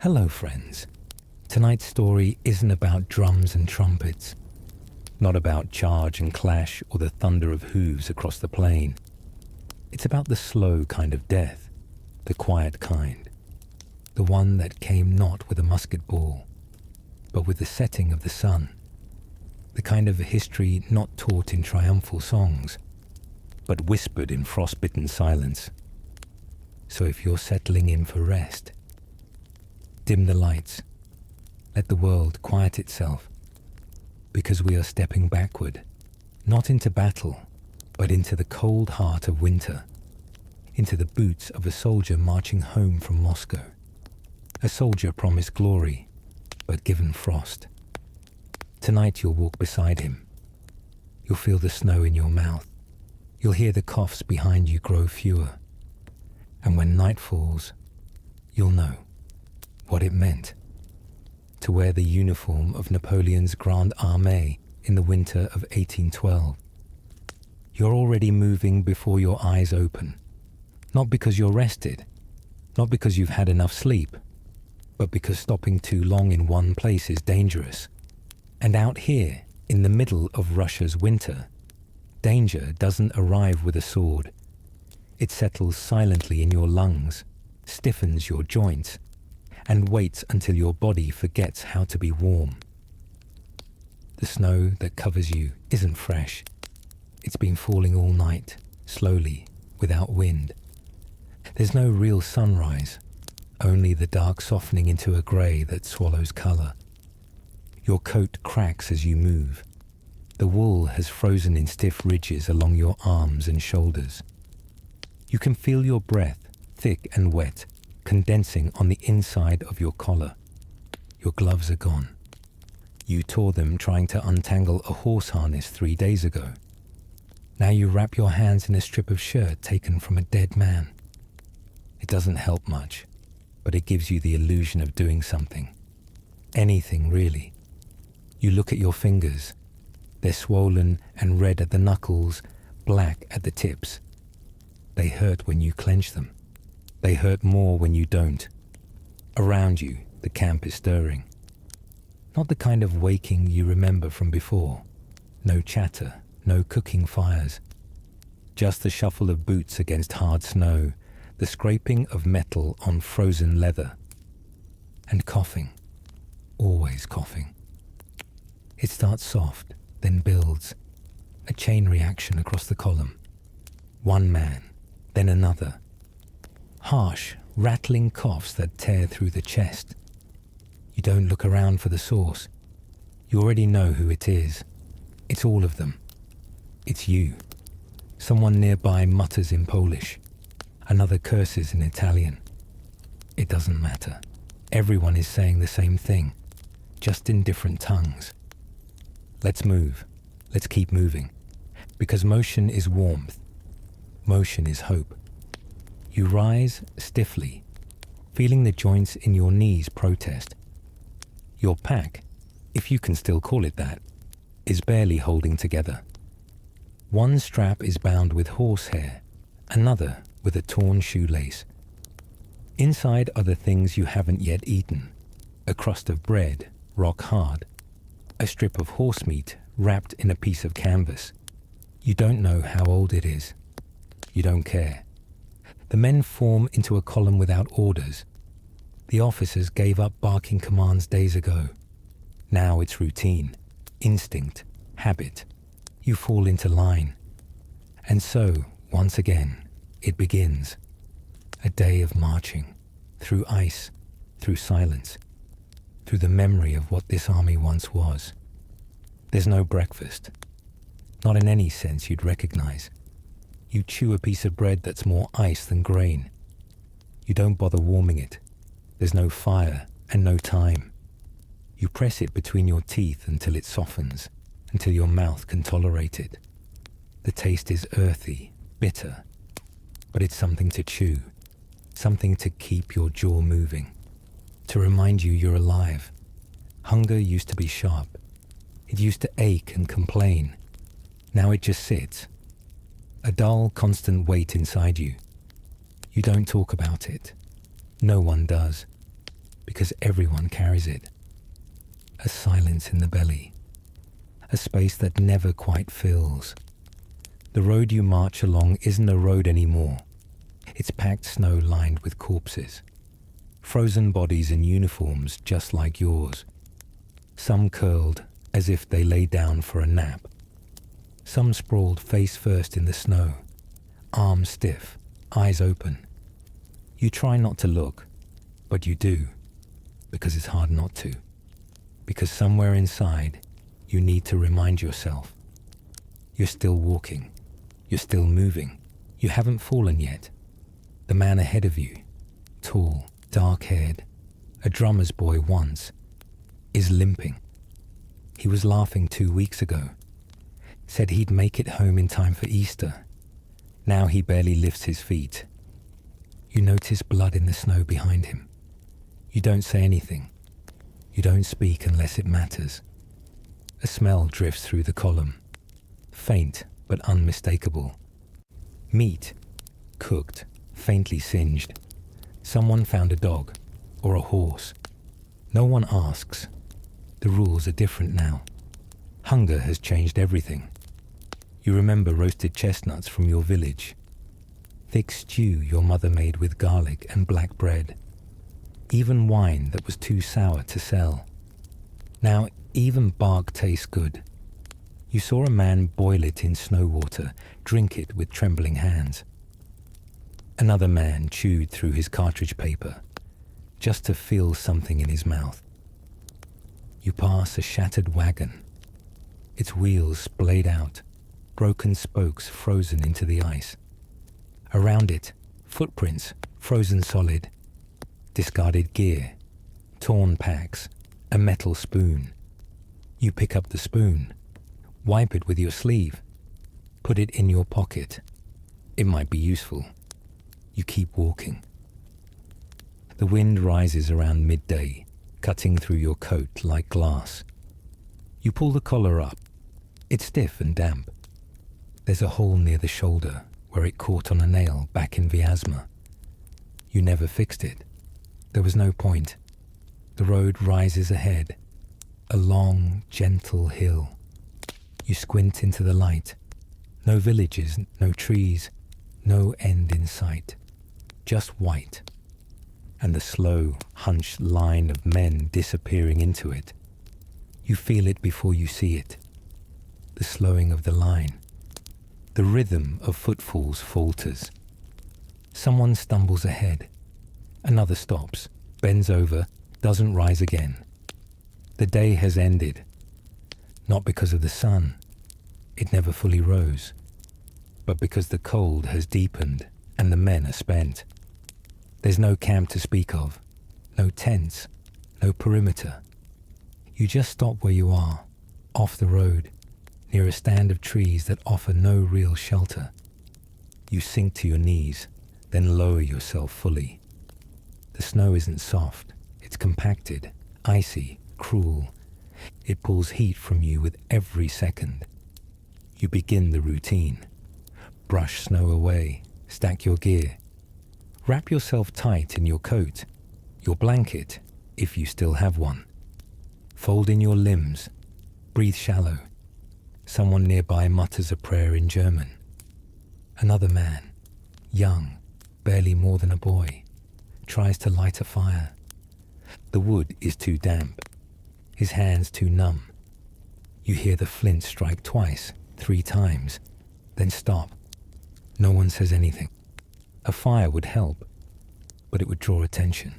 Hello friends. Tonight's story isn't about drums and trumpets, not about charge and clash or the thunder of hooves across the plain. It's about the slow kind of death, the quiet kind, the one that came not with a musket ball, but with the setting of the sun, the kind of history not taught in triumphal songs, but whispered in frostbitten silence. So if you're settling in for rest, dim the lights, let the world quiet itself, because we are stepping backward, not into battle, but into the cold heart of winter, into the boots of a soldier marching home from Moscow, a soldier promised glory, but given frost. Tonight you'll walk beside him. You'll feel the snow in your mouth. You'll hear the coughs behind you grow fewer. And when night falls, you'll know what it meant to wear the uniform of Napoleon's Grand Armée in the winter of 1812. You're already moving before your eyes open, not because you're rested, not because you've had enough sleep, but because stopping too long in one place is dangerous. And out here, in the middle of Russia's winter, danger doesn't arrive with a sword. It settles silently in your lungs, stiffens your joints, and waits until your body forgets how to be warm. The snow that covers you isn't fresh. It's been falling all night, slowly, without wind. There's no real sunrise, only the dark softening into a grey that swallows colour. Your coat cracks as you move. The wool has frozen in stiff ridges along your arms and shoulders. You can feel your breath, thick and wet, condensing on the inside of your collar. Your gloves are gone. You tore them trying to untangle a horse harness 3 days ago. Now you wrap your hands in a strip of shirt taken from a dead man. It doesn't help much, but it gives you the illusion of doing something. Anything, really. You look at your fingers. They're swollen and red at the knuckles, black at the tips. They hurt when you clench them. They hurt more when you don't. Around you, the camp is stirring. Not the kind of waking you remember from before. No chatter, no cooking fires. Just the shuffle of boots against hard snow, the scraping of metal on frozen leather. And coughing. Always coughing. It starts soft, then builds. A chain reaction across the column. One man, then another. Harsh, rattling coughs that tear through the chest. You don't look around for the source. You already know who it is. It's all of them. It's you. Someone nearby mutters in Polish. Another curses in Italian. It doesn't matter. Everyone is saying the same thing, just in different tongues. Let's move. Let's keep moving. Because motion is warmth. Motion is hope. You rise stiffly, feeling the joints in your knees protest. Your pack, if you can still call it that, is barely holding together. One strap is bound with horsehair, another with a torn shoelace. Inside are the things you haven't yet eaten: a crust of bread, rock hard, a strip of horse meat wrapped in a piece of canvas. You don't know how old it is. You don't care. The men form into a column without orders. The officers gave up barking commands days ago. Now it's routine, instinct, habit. You fall into line. And so, once again, it begins. A day of marching, through ice, through silence, through the memory of what this army once was. There's no breakfast. Not in any sense you'd recognize. You chew a piece of bread that's more ice than grain. You don't bother warming it. There's no fire and no time. You press it between your teeth until it softens, until your mouth can tolerate it. The taste is earthy, bitter, but it's something to chew, something to keep your jaw moving, to remind you you're alive. Hunger used to be sharp. It used to ache and complain. Now it just sits. A dull, constant weight inside you. You don't talk about it. No one does. because everyone carries it. A silence in the belly, a space that never quite fills. The road you march along isn't a road anymore. It's packed snow lined with corpses, frozen bodies in uniforms just like yours. Some curled as if they lay down for a nap. Some sprawled face first in the snow, arms stiff, eyes open. You try not to look, but you do, because it's hard not to. Because somewhere inside, you need to remind yourself. You're still walking. You're still moving. You haven't fallen yet. The man ahead of you, tall, dark-haired, a drummer's boy once, is limping. He was laughing 2 weeks ago. Said he'd make it home in time for Easter. Now he barely lifts his feet. You notice blood in the snow behind him. You don't say anything. You don't speak unless it matters. A smell drifts through the column. Faint but unmistakable. Meat, cooked, faintly singed. Someone found a dog or a horse. No one asks. The rules are different now. Hunger has changed everything. You remember roasted chestnuts from your village. Thick stew your mother made with garlic and black bread. Even wine that was too sour to sell. Now even bark tastes good. You saw a man boil it in snow water, drink it with trembling hands. Another man chewed through his cartridge paper, just to feel something in his mouth. You pass a shattered wagon. Its wheels splayed out, broken spokes frozen into the ice. Around it, footprints frozen solid, discarded gear, torn packs, a metal spoon. You pick up the spoon, wipe it with your sleeve, put it in your pocket. It might be useful. You keep walking. The wind rises around midday, cutting through your coat like glass. You pull the collar up. It's stiff and damp. There's a hole near the shoulder where it caught on a nail back in Vyazma. You never fixed it. There was no point. The road rises ahead, a long, gentle hill. You squint into the light. No villages, no trees, no end in sight. Just white. And the slow, hunched line of men disappearing into it. You feel it before you see it. The slowing of the line. The rhythm of footfalls falters. Someone stumbles ahead. Another stops, bends over, doesn't rise again. The day has ended. Not because of the sun. It never fully rose. But because the cold has deepened and the men are spent. There's no camp to speak of. No tents. No perimeter. You just stop where you are, off the road, near a stand of trees that offer no real shelter. You sink to your knees, then lower yourself fully. The snow isn't soft. It's compacted, icy, cruel. It pulls heat from you with every second. You begin the routine. Brush snow away, stack your gear. Wrap yourself tight in your coat, your blanket, if you still have one. Fold in your limbs. Breathe shallow. Someone nearby mutters a prayer in German. Another man, young, barely more than a boy, tries to light a fire. The wood is too damp. His hands too numb. You hear the flint strike twice, 3 times, then stop. No one says anything. A fire would help, but it would draw attention.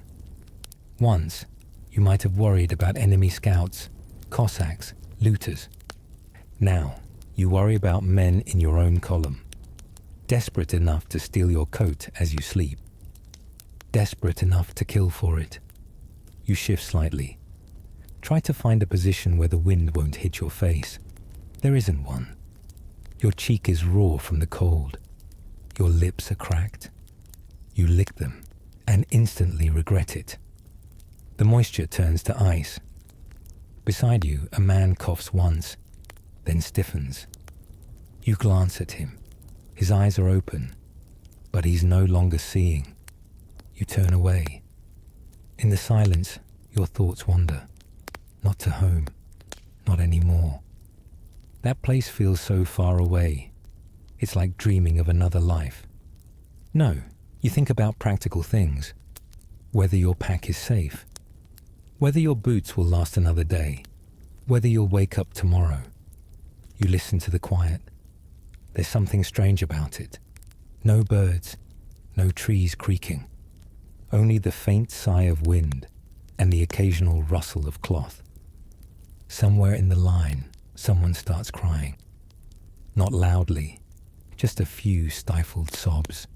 Once, you might have worried about enemy scouts, Cossacks, looters. Now, you worry about men in your own column, desperate enough to steal your coat as you sleep, desperate enough to kill for it. You shift slightly. Try to find a position where the wind won't hit your face. There isn't one. Your cheek is raw from the cold. Your lips are cracked. You lick them and instantly regret it. The moisture turns to ice. Beside you, a man coughs once, then stiffens. You glance at him. His eyes are open, but he's no longer seeing. You turn away. In the silence, your thoughts wander. Not to home, not anymore. That place feels so far away. It's like dreaming of another life. No, you think about practical things. Whether your pack is safe, whether your boots will last another day, whether you'll wake up tomorrow. You listen to the quiet. There's something strange about it. No birds, no trees creaking. Only the faint sigh of wind and the occasional rustle of cloth. Somewhere in the line, someone starts crying. Not loudly, just a few stifled sobs.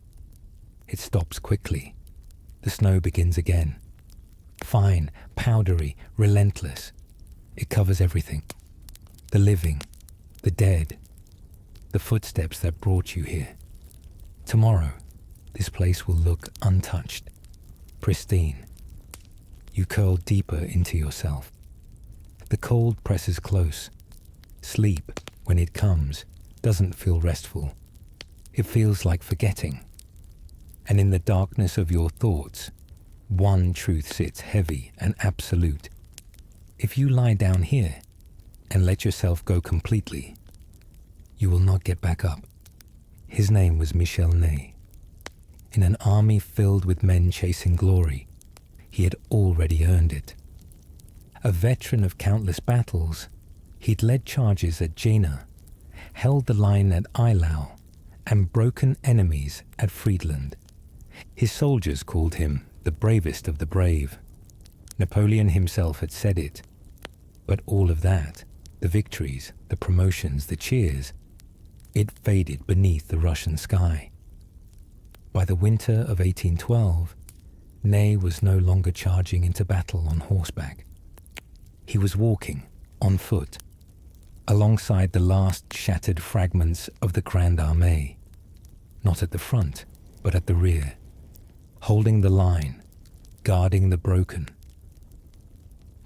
It stops quickly. The snow begins again. Fine, powdery, relentless. It covers everything. The living, the dead, the footsteps that brought you here. Tomorrow, this place will look untouched, pristine. You curl deeper into yourself. The cold presses close. Sleep, when it comes, doesn't feel restful. It feels like forgetting. And in the darkness of your thoughts, one truth sits heavy and absolute. If you lie down here and let yourself go completely, you will not get back up. His name was Michel Ney. In an army filled with men chasing glory, he had already earned it. A veteran of countless battles, he'd led charges at Jena, held the line at Eylau, and broken enemies at Friedland. His soldiers called him the bravest of the brave. Napoleon himself had said it. But all of that, the victories, the promotions, the cheers, it faded beneath the Russian sky. By the winter of 1812, Ney was no longer charging into battle on horseback. He was walking, on foot, alongside the last shattered fragments of the Grande Armée, not at the front, but at the rear, holding the line, guarding the broken.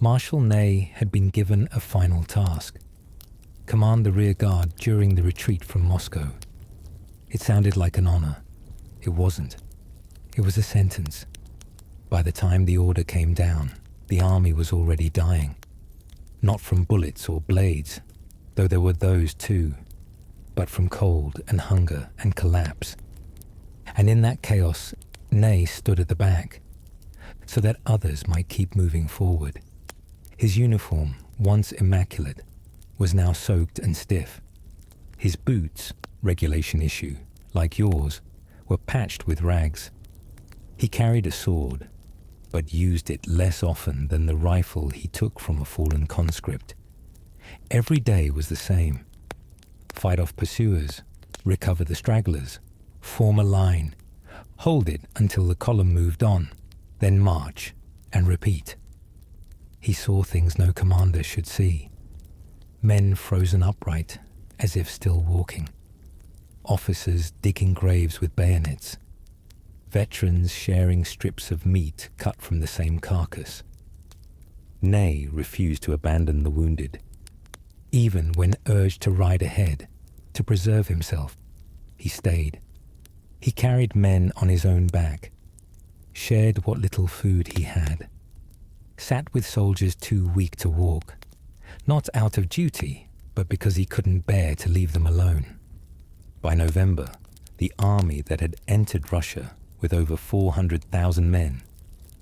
Marshal Ney had been given a final task: command the rear guard during the retreat from Moscow. It sounded like an honor. It wasn't. It was a sentence. By the time the order came down, the army was already dying. Not from bullets or blades, though there were those too, but from cold and hunger and collapse. And in that chaos, Ney stood at the back, so that others might keep moving forward. His uniform, once immaculate, was now soaked and stiff. His boots, regulation issue, like yours, were patched with rags. He carried a sword, but used it less often than the rifle he took from a fallen conscript. Every day was the same. Fight off pursuers, recover the stragglers, form a line, hold it until the column moved on, then march and repeat. He saw things no commander should see. Men frozen upright, as if still walking. Officers digging graves with bayonets. Veterans sharing strips of meat cut from the same carcass. Ney refused to abandon the wounded. Even when urged to ride ahead, to preserve himself, he stayed. He carried men on his own back, shared what little food he had, sat with soldiers too weak to walk, not out of duty, but because he couldn't bear to leave them alone. By November, the army that had entered Russia with over 400,000 men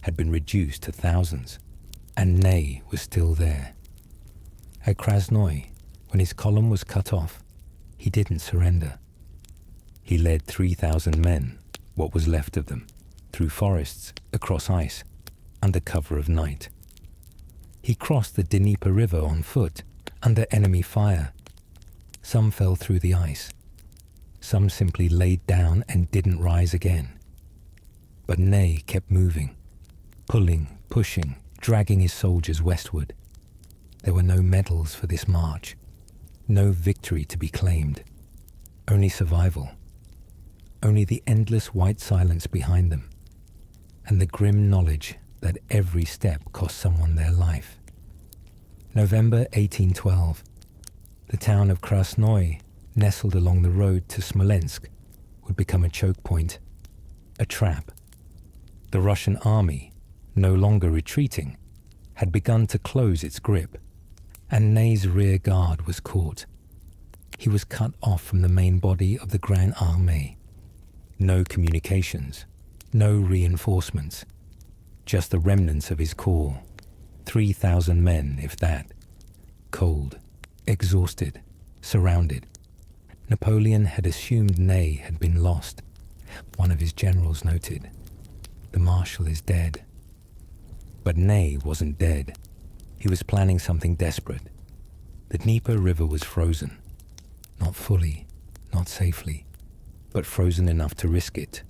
had been reduced to thousands, and Ney was still there. At Krasnoy, when his column was cut off, he didn't surrender. He led 3,000 men, what was left of them, through forests, across ice, under cover of night. He crossed the Dnieper River on foot, under enemy fire. Some fell through the ice. Some simply laid down and didn't rise again. But Ney kept moving, pulling, pushing, dragging his soldiers westward. There were no medals for this march, no victory to be claimed, only survival, only the endless white silence behind them, and the grim knowledge that every step cost someone their life. November 1812. The town of Krasnoy, nestled along the road to Smolensk, would become a choke point, a trap. The Russian army, no longer retreating, had begun to close its grip, and Ney's rear guard was caught. He was cut off from the main body of the Grand Armée. No communications, no reinforcements, just the remnants of his corps, 3,000 men, if that. Cold, exhausted, surrounded. Napoleon had assumed Ney had been lost. One of his generals noted, "The Marshal is dead." But Ney wasn't dead. He was planning something desperate. The Dnieper River was frozen. Not fully, not safely, but frozen enough to risk it.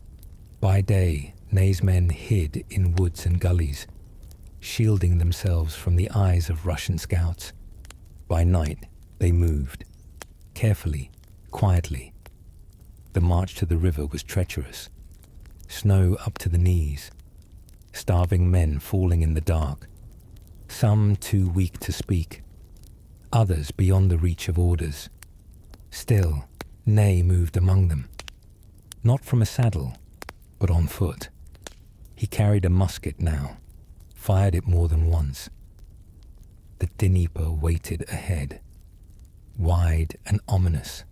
By day, Ney's men hid in woods and gullies, shielding themselves from the eyes of Russian scouts. By night, they moved, carefully, quietly. The march to the river was treacherous. Snow up to the knees. Starving men falling in the dark. Some too weak to speak. Others beyond the reach of orders. Still, Ney moved among them. Not from a saddle, but on foot. He carried a musket now, fired it more than once. The Dnieper waited ahead, wide and ominous.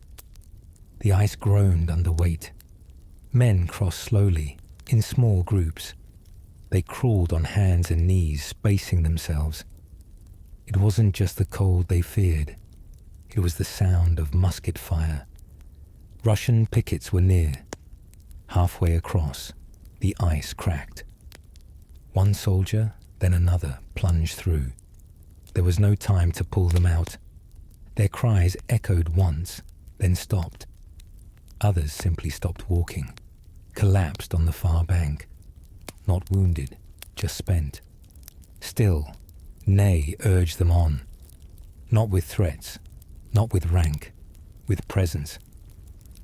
The ice groaned under weight. Men crossed slowly, in small groups. They crawled on hands and knees, spacing themselves. It wasn't just the cold they feared. It was the sound of musket fire. Russian pickets were near. Halfway across, the ice cracked. One soldier, then another, plunged through. There was no time to pull them out. Their cries echoed once, then stopped. Others simply stopped walking, collapsed on the far bank. Not wounded, just spent. Still, Ney urged them on. Not with threats, not with rank, with presence.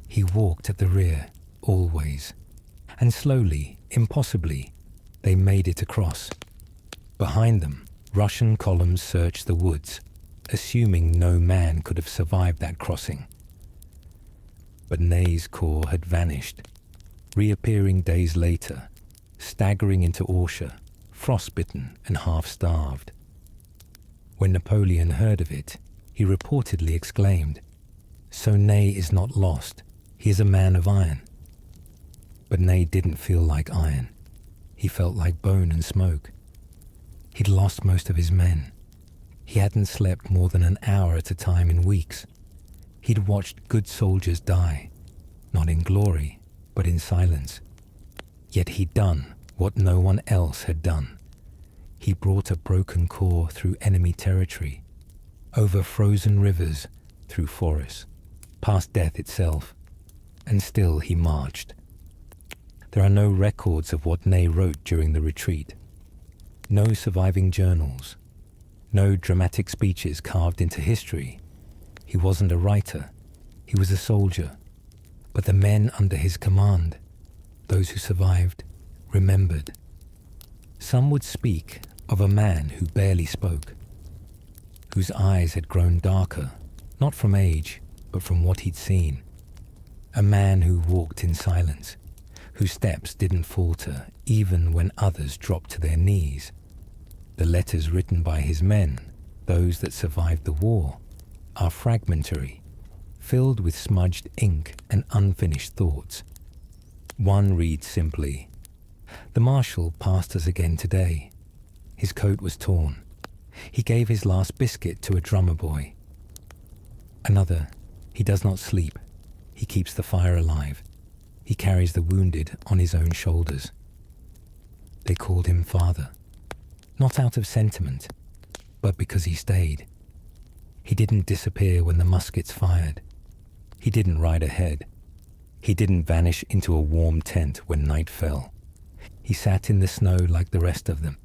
He walked at the rear, always. And slowly, impossibly, they made it across. Behind them, Russian columns searched the woods, assuming no man could have survived that crossing. But Ney's corps had vanished, reappearing days later, staggering into Orsha, frostbitten and half-starved. When Napoleon heard of it, he reportedly exclaimed, "So Ney is not lost, he is a man of iron." But Ney didn't feel like iron. He felt like bone and smoke. He'd lost most of his men. He hadn't slept more than an hour at a time in weeks. He'd watched good soldiers die, not in glory, but in silence. Yet he'd done what no one else had done. He brought a broken corps through enemy territory, over frozen rivers, through forests, past death itself, and still he marched. There are no records of what Ney wrote during the retreat. No surviving journals. No dramatic speeches carved into history. He wasn't a writer. He was a soldier. But the men under his command, those who survived, remembered. Some would speak of a man who barely spoke, whose eyes had grown darker, not from age, but from what he'd seen. A man who walked in silence, whose steps didn't falter even when others dropped to their knees. The letters written by his men, those that survived the war, are fragmentary, filled with smudged ink and unfinished thoughts. One reads simply, "The Marshal passed us again today. His coat was torn. He gave his last biscuit to a drummer boy." Another, "He does not sleep. He keeps the fire alive. He carries the wounded on his own shoulders." They called him father, not out of sentiment, but because he stayed. He didn't disappear when the muskets fired. He didn't ride ahead. He didn't vanish into a warm tent when night fell. He sat in the snow like the rest of them.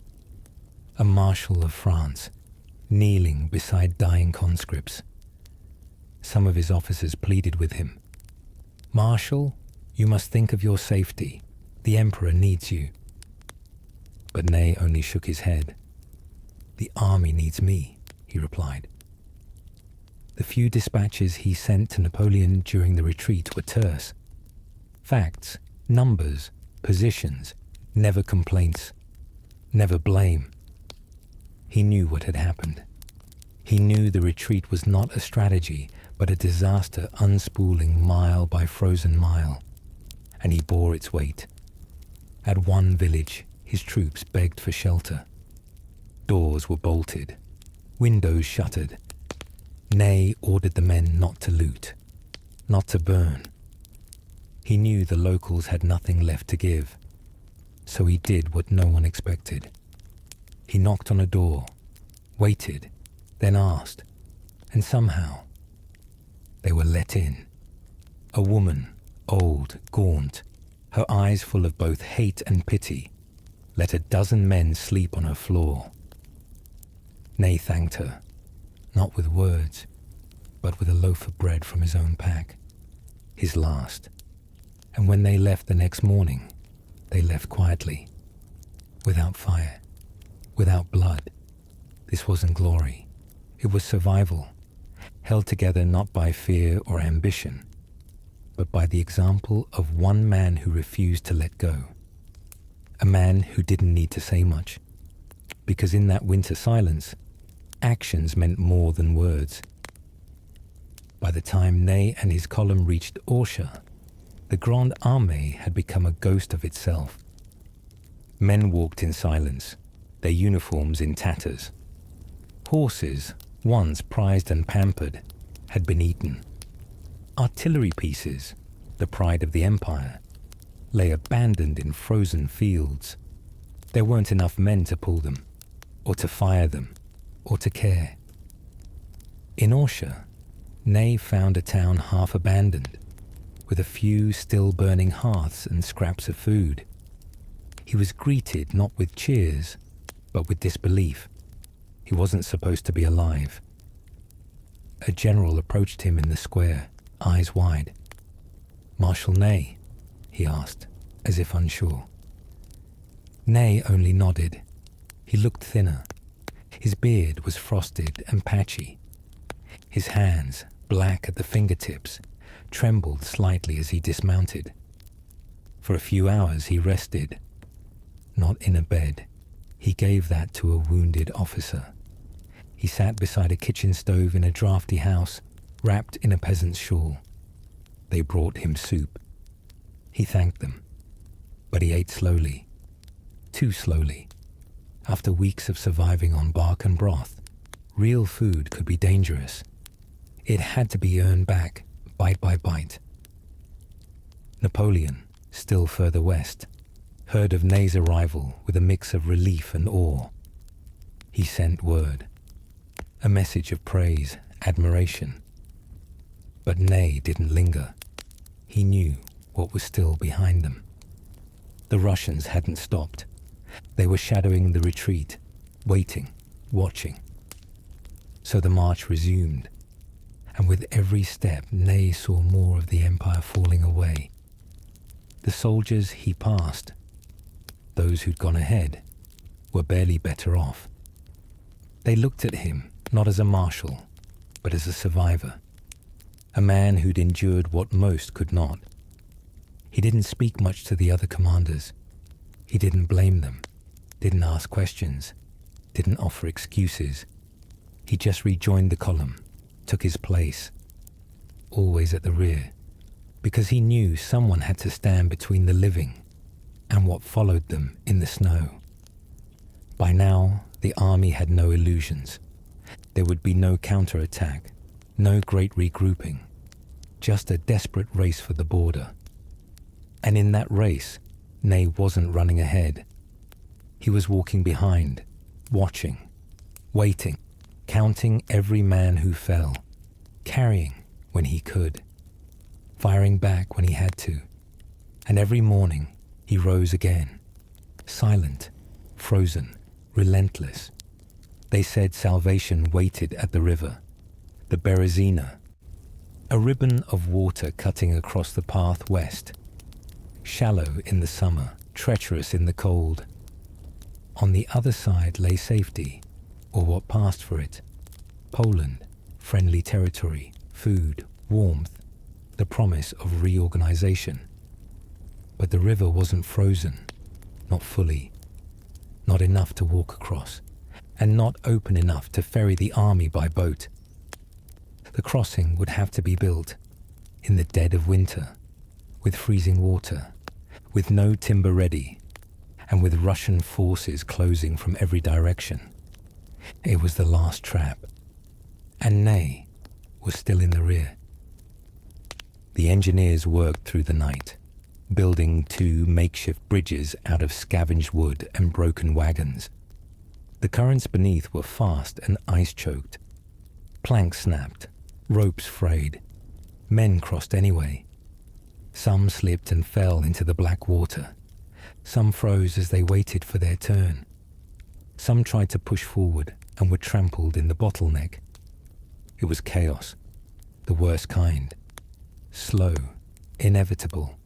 A marshal of France, kneeling beside dying conscripts. Some of his officers pleaded with him. "Marshal, you must think of your safety. The Emperor needs you." But Ney only shook his head. "The army needs me," he replied. The few dispatches he sent to Napoleon during the retreat were terse. Facts, numbers, positions, never complaints, never blame. He knew what had happened. He knew the retreat was not a strategy, but a disaster unspooling mile by frozen mile, and he bore its weight. At one village, his troops begged for shelter. Doors were bolted, windows shuttered. Ney ordered the men not to loot, not to burn. He knew the locals had nothing left to give, so he did what no one expected. He knocked on a door, waited, then asked, and somehow they were let in. A woman, old, gaunt, her eyes full of both hate and pity, let a dozen men sleep on her floor. Ney thanked her, not with words, but with a loaf of bread from his own pack, his last. And when they left the next morning, they left quietly, without fire, without blood. This wasn't glory. It was survival, held together not by fear or ambition, but by the example of one man who refused to let go. A man who didn't need to say much, because in that winter silence, actions meant more than words. By the time Ney and his column reached Orsha, the Grande Armée had become a ghost of itself. Men walked in silence, their uniforms in tatters. Horses, once prized and pampered, had been eaten. Artillery pieces, the pride of the empire, lay abandoned in frozen fields. There weren't enough men to pull them, or to fire them, or to care. In Orsha, Ney found a town half abandoned, with a few still burning hearths and scraps of food. He was greeted not with cheers, but with disbelief. He wasn't supposed to be alive. A general approached him in the square, eyes wide. "Marshal Ney?" he asked, as if unsure. Ney only nodded. He looked thinner. His beard was frosted and patchy. His hands, black at the fingertips, trembled slightly as he dismounted. For a few hours he rested, not in a bed. He gave that to a wounded officer. He sat beside a kitchen stove in a drafty house, wrapped in a peasant's shawl. They brought him soup. He thanked them, but he ate slowly, too slowly. After weeks of surviving on bark and broth, real food could be dangerous. It had to be earned back, bite by bite. Napoleon, still further west, heard of Ney's arrival with a mix of relief and awe. He sent word, a message of praise, admiration. But Ney didn't linger. He knew what was still behind them. The Russians hadn't stopped. They were shadowing the retreat, waiting, watching. So the march resumed, and with every step Ney saw more of the empire falling away. The soldiers he passed, those who'd gone ahead, were barely better off. They looked at him not as a marshal, but as a survivor, a man who'd endured what most could not. He didn't speak much to the other commanders. He didn't blame them, didn't ask questions, didn't offer excuses. He just rejoined the column, took his place, always at the rear, because he knew someone had to stand between the living and what followed them in the snow. By now, the army had no illusions. There would be no counterattack, no great regrouping, just a desperate race for the border. And in that race, Ney wasn't running ahead. He was walking behind, watching, waiting, counting every man who fell, carrying when he could, firing back when he had to. And every morning, he rose again, silent, frozen, relentless. They said salvation waited at the river, the Berezina, a ribbon of water cutting across the path west, shallow in the summer, treacherous in the cold. On the other side lay safety, or what passed for it, Poland, friendly territory, food, warmth, the promise of reorganization. But the river wasn't frozen, not fully, not enough to walk across. and not open enough to ferry the army by boat. The crossing would have to be built in the dead of winter, with freezing water, with no timber ready, and with Russian forces closing from every direction. It was the last trap, and Ney was still in the rear. The engineers worked through the night, building 2 makeshift bridges out of scavenged wood and broken wagons. The currents beneath were fast and ice-choked. Planks snapped, ropes frayed. Men crossed anyway. Some slipped and fell into the black water. Some froze as they waited for their turn. Some tried to push forward and were trampled in the bottleneck. It was chaos, the worst kind. Slow, inevitable,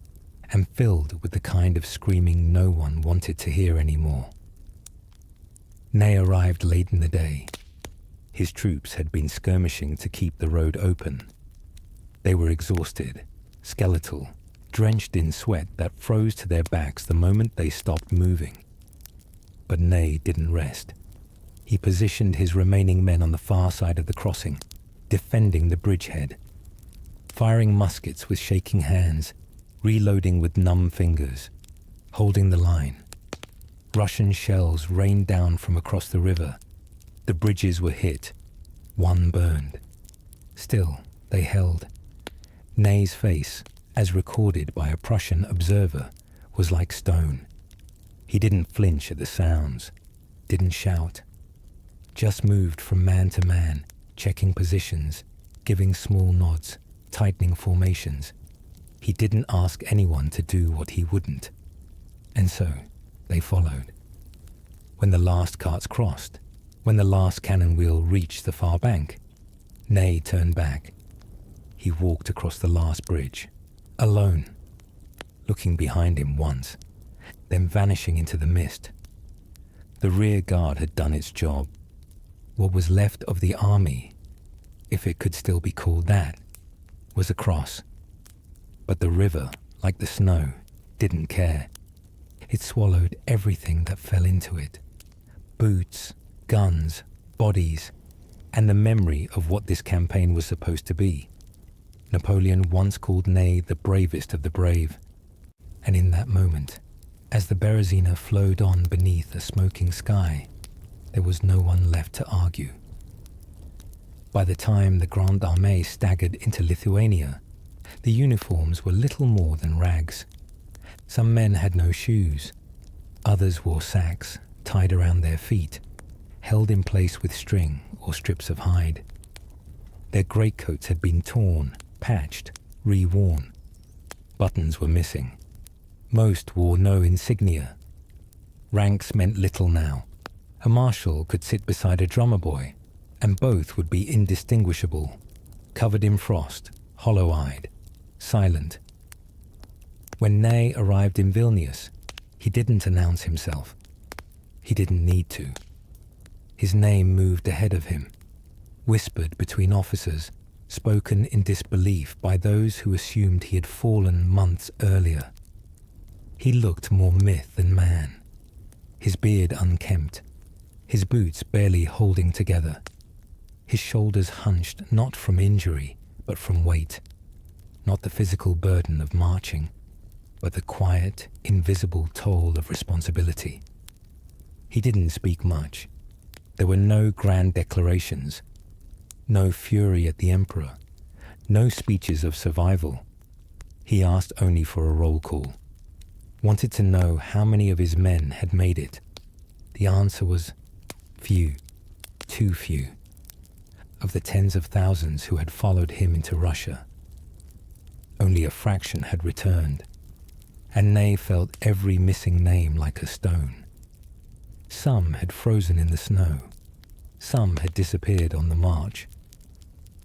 and filled with the kind of screaming no one wanted to hear anymore. Ney arrived late in the day. His troops had been skirmishing to keep the road open. They were exhausted, skeletal, drenched in sweat that froze to their backs the moment they stopped moving. But Ney didn't rest. He positioned his remaining men on the far side of the crossing, defending the bridgehead, firing muskets with shaking hands, reloading with numb fingers, holding the line. Russian shells rained down from across the river. The bridges were hit. One burned. Still, they held. Ney's face, as recorded by a Prussian observer, was like stone. He didn't flinch at the sounds, didn't shout, just moved from man to man, checking positions, giving small nods, tightening formations. He didn't ask anyone to do what he wouldn't. And so, they followed. When the last carts crossed, when the last cannon wheel reached the far bank, Ney turned back. He walked across the last bridge, alone, looking behind him once, then vanishing into the mist. The rear guard had done its job. What was left of the army, if it could still be called that, was across. But the river, like the snow, didn't care. It swallowed everything that fell into it. Boots, guns, bodies, and the memory of what this campaign was supposed to be. Napoleon once called Ney the bravest of the brave. And in that moment, as the Berezina flowed on beneath a smoking sky, there was no one left to argue. By the time the Grande Armée staggered into Lithuania, the uniforms were little more than rags. Some men had no shoes. Others wore sacks tied around their feet, held in place with string or strips of hide. Their greatcoats had been torn, patched, re-worn. Buttons were missing. Most wore no insignia. Ranks meant little now. A marshal could sit beside a drummer boy, and both would be indistinguishable, covered in frost, hollow-eyed, silent. When Ney arrived in Vilnius, he didn't announce himself. He didn't need to. His name moved ahead of him, whispered between officers, spoken in disbelief by those who assumed he had fallen months earlier. He looked more myth than man, his beard unkempt, his boots barely holding together, his shoulders hunched not from injury, but from weight, not the physical burden of marching, but the quiet, invisible toll of responsibility. He didn't speak much. There were no grand declarations, no fury at the emperor, no speeches of survival. He asked only for a roll call, wanted to know how many of his men had made it. The answer was few, too few. Of the tens of thousands who had followed him into Russia, only a fraction had returned, and Ney felt every missing name like a stone. Some had frozen in the snow. Some had disappeared on the march.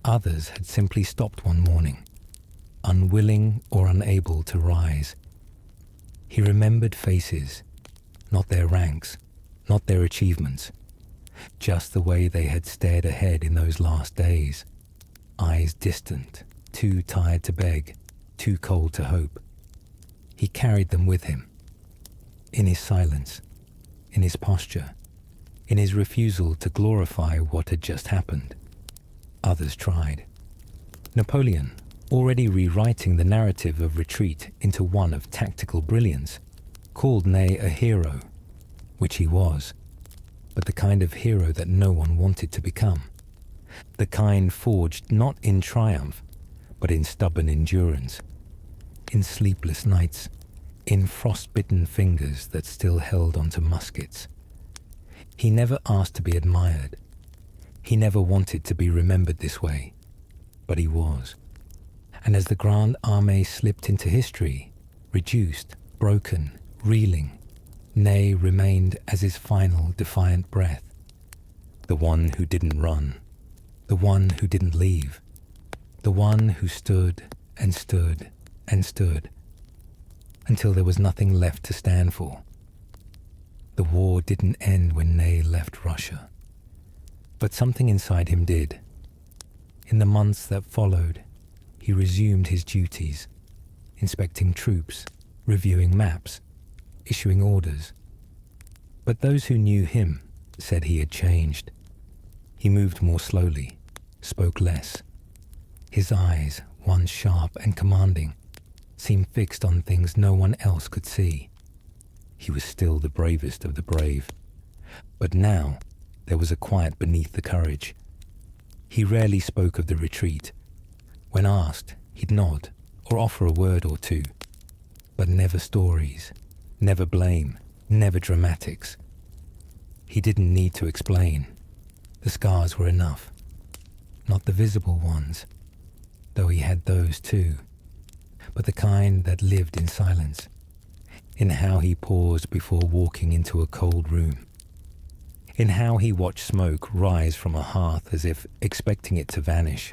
Others had simply stopped one morning, unwilling or unable to rise. He remembered faces, not their ranks, not their achievements, just the way they had stared ahead in those last days, eyes distant, too tired to beg, too cold to hope. He carried them with him, in his silence, in his posture, in his refusal to glorify what had just happened. Others tried. Napoleon, already rewriting the narrative of retreat into one of tactical brilliance, called Ney a hero, which he was, but the kind of hero that no one wanted to become. The kind forged not in triumph, but in stubborn endurance, in sleepless nights, in frostbitten fingers that still held onto muskets. He never asked to be admired. He never wanted to be remembered this way, but he was. And as the Grande Armée slipped into history, reduced, broken, reeling, Ney remained as his final defiant breath. The one who didn't run, the one who didn't leave, the one who stood and stood and stood, until there was nothing left to stand for. The war didn't end when Ney left Russia, but something inside him did. In the months that followed, he resumed his duties, inspecting troops, reviewing maps, issuing orders. But those who knew him said he had changed. He moved more slowly, spoke less. His eyes, once sharp and commanding, seemed fixed on things no one else could see. He was still the bravest of the brave, but now there was a quiet beneath the courage. He rarely spoke of the retreat. When asked, he'd nod or offer a word or two, but never stories, never blame, never dramatics. He didn't need to explain. The scars were enough. Not the visible ones, though he had those too, but the kind that lived in silence, in how he paused before walking into a cold room, in how he watched smoke rise from a hearth as if expecting it to vanish.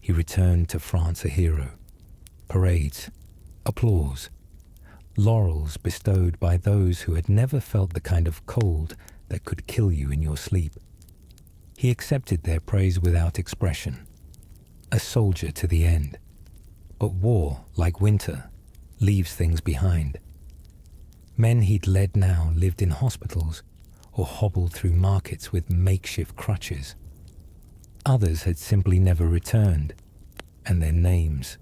He returned to France a hero. Parades, applause, laurels bestowed by those who had never felt the kind of cold that could kill you in your sleep. He accepted their praise without expression, a soldier to the end. But war, like winter, leaves things behind. Men he'd led now lived in hospitals or hobbled through markets with makeshift crutches. Others had simply never returned, and their names.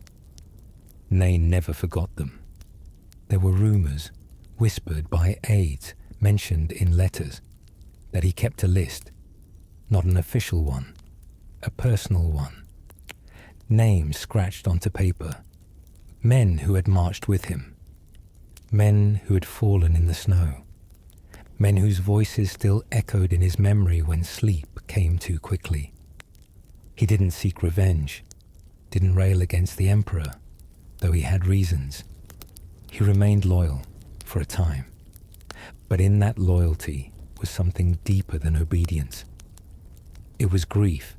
Ney never forgot them. There were rumors, whispered by aides, mentioned in letters, that he kept a list, not an official one, a personal one. Names scratched onto paper, men who had marched with him, men who had fallen in the snow, men whose voices still echoed in his memory when sleep came too quickly. He didn't seek revenge, didn't rail against the emperor, though he had reasons. He remained loyal for a time, but in that loyalty was something deeper than obedience. It was grief,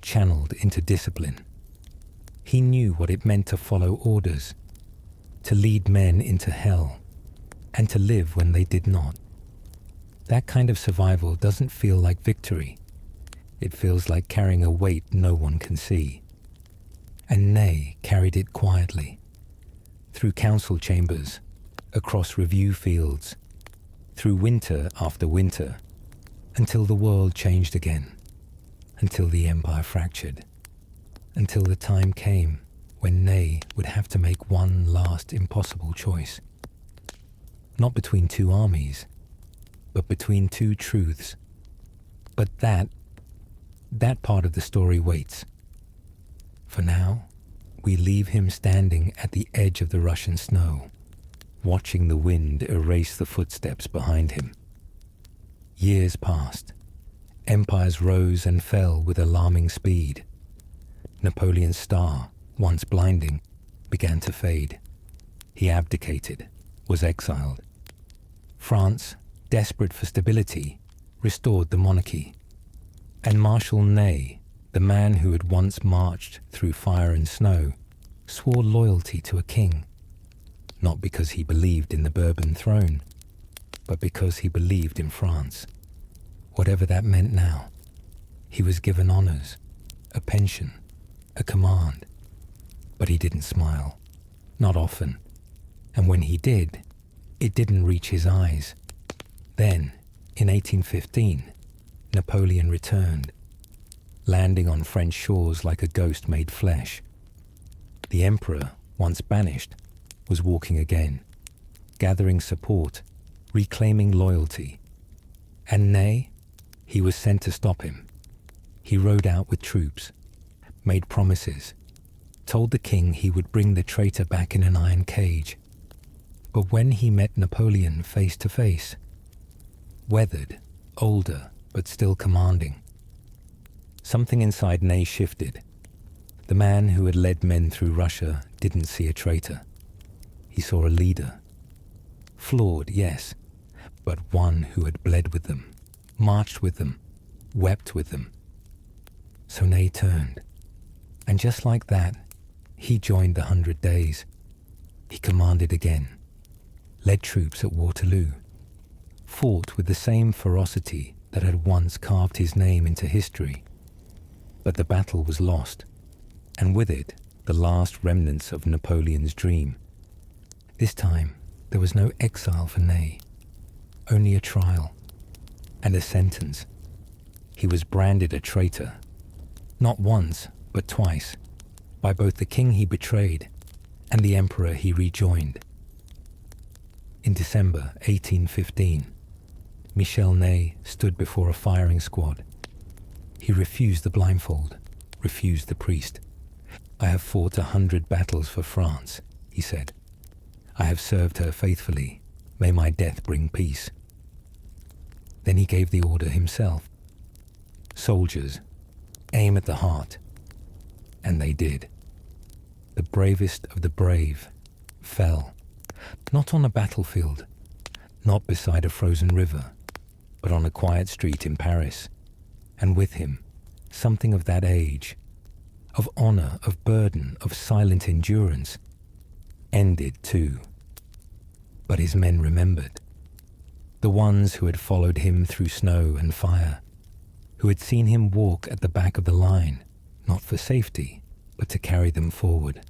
channeled into discipline. He knew what it meant to follow orders, to lead men into hell, and to live when they did not. That kind of survival doesn't feel like victory. It feels like carrying a weight no one can see. And Ney carried it quietly, through council chambers, across review fields, through winter after winter, until the world changed again, until the empire fractured, until the time came when Ney would have to make one last impossible choice. Not between two armies, but between two truths. But that part of the story waits. For now, we leave him standing at the edge of the Russian snow, watching the wind erase the footsteps behind him. Years passed. Empires rose and fell with alarming speed. Napoleon's star, once blinding, began to fade. He abdicated, was exiled. France, desperate for stability, restored the monarchy. And Marshal Ney, the man who had once marched through fire and snow, swore loyalty to a king, not because he believed in the Bourbon throne, but because he believed in France. Whatever that meant now, he was given honors, a pension, a command. But he didn't smile, not often, and when he did, it didn't reach his eyes. Then, In 1815, Napoleon returned, landing on French shores like a ghost made flesh. The emperor, once banished, was walking again, gathering support, reclaiming loyalty. And Ney, he was sent to stop him. He rode out with troops, made promises, told the king he would bring the traitor back in an iron cage. But when he met Napoleon face to face, weathered, older, but still commanding, something inside Ney shifted. The man who had led men through Russia didn't see a traitor. He saw a leader. Flawed, yes, but one who had bled with them, marched with them, wept with them. So Ney turned, and just like that, he joined the 100 Days. He commanded again, led troops at Waterloo, fought with the same ferocity that had once carved his name into history. But the battle was lost, and with it, the last remnants of Napoleon's dream. This time, there was no exile for Ney, only a trial and a sentence. He was branded a traitor, not once, but twice, by both the king he betrayed and the emperor he rejoined. In December 1815, Michel Ney stood before a firing squad. He refused the blindfold, refused the priest. "I have fought 100 battles for France," he said. "I have served her faithfully. May my death bring peace." Then he gave the order himself. "Soldiers, aim at the heart." And they did. The bravest of the brave fell, not on a battlefield, not beside a frozen river, but on a quiet street in Paris. And with him, something of that age, of honor, of burden, of silent endurance, ended too. But his men remembered. The ones who had followed him through snow and fire, who had seen him walk at the back of the line, not for safety, but to carry them forward.